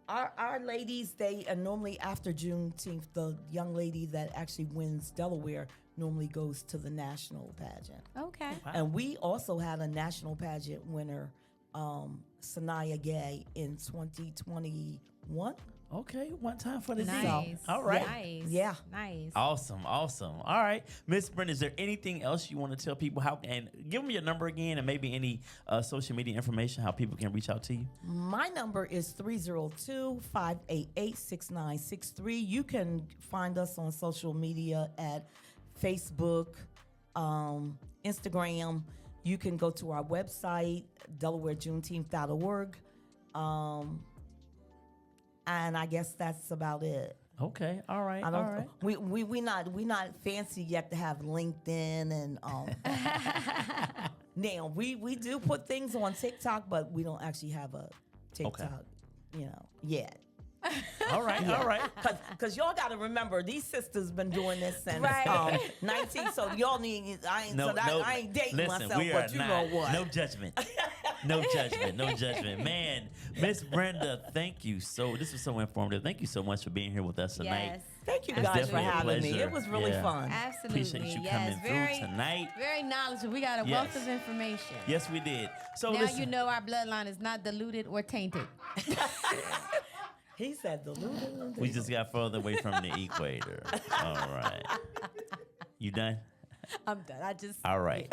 our ladies, they normally after Juneteenth, the young lady that actually wins Delaware normally goes to the national pageant. Okay. And we also had a national pageant winner, Sanaya Gay, in 2021. Okay. One time for the Nice. D. All right. Nice. Yeah. Nice. Awesome. All right. Ms Brenda, is there anything else you want to tell people and give them your number again and maybe any social media information, how people can reach out to you? My number is 302-588-6963. You can find us on social media at Facebook, Instagram. You can go to our website, DelawareJuneteenth.org. And I guess that's about it. Okay. All right. I All don't. right. We not fancy yet to have LinkedIn and now we do put things on TikTok, but we don't actually have a TikTok, yet. All right. All right. Because y'all got to remember, these sisters been doing this since Right. 19. So y'all need. I ain't dating listen, myself, we but are you not, know what? No judgment. No judgment. No judgment. Man, Miss Brenda, thank you. This was so informative. Thank you so much for being here with us tonight. Yes. Thank you It's guys for definitely a having me. pleasure. It was really Yeah. fun. Absolutely. Appreciate you yes. coming very, through tonight. Very knowledgeable. We got a Yes. wealth of information. Yes, we did. So Now listen, you know our bloodline is not diluted or tainted. He said the Lulu. we just got further away from the equator. All right. You done? I'm done. All right.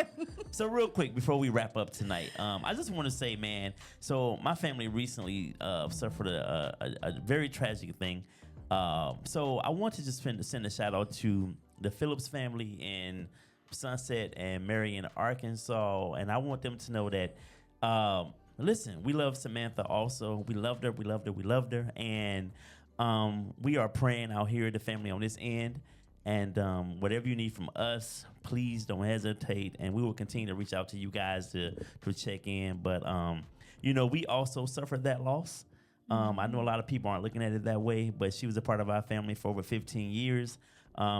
So real quick before we wrap up tonight, I just want to say, man. So my family recently suffered a very tragic thing. So I want to just send a shout out to the Phillips family in Sunset and Marion, Arkansas, and I want them to know that. Listen, we love Samantha also. We loved her. We loved her. We loved her, and we are praying out here, the family on this end. And whatever you need from us, please don't hesitate. And we will continue to reach out to you guys to check in. But, we also suffered that loss. I know a lot of people aren't looking at it that way, but she was a part of our family for over 15 years.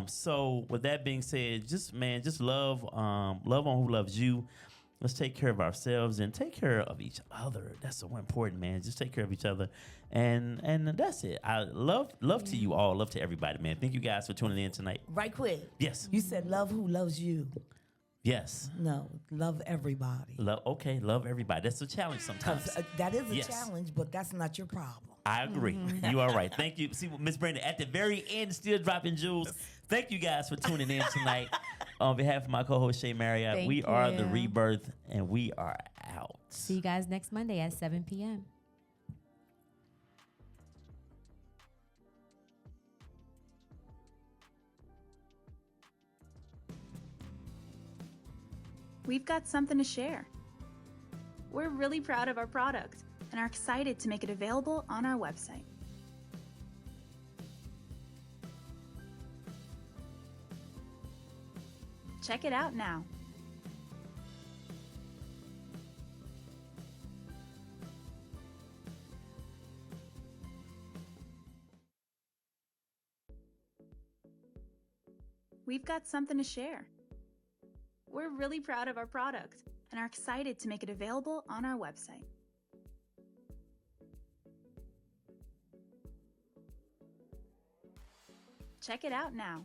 So with that being said, just love on who loves you. Let's take care of ourselves and take care of each other. That's so important, man. Just take care of each other. And that's it. I love to you all. Love to everybody, man. Thank you guys for tuning in tonight. Right quick. Yes. You said love who loves you. Yes. No, love everybody. Love everybody. That's a challenge sometimes. That is a Yes. challenge, but that's not your problem. I agree. You are right. Thank you. See, Ms. Brenda, at the very end, still dropping jewels. Thank you guys for tuning in tonight. On behalf of my co-host, Shay Marriott, Thank we are the you. Rebirth, and we are out. See you guys next Monday at 7 p.m. We've got something to share. We're really proud of our product and are excited to make it available on our website. Check it out now. We've got something to share. We're really proud of our product and are excited to make it available on our website. Check it out now.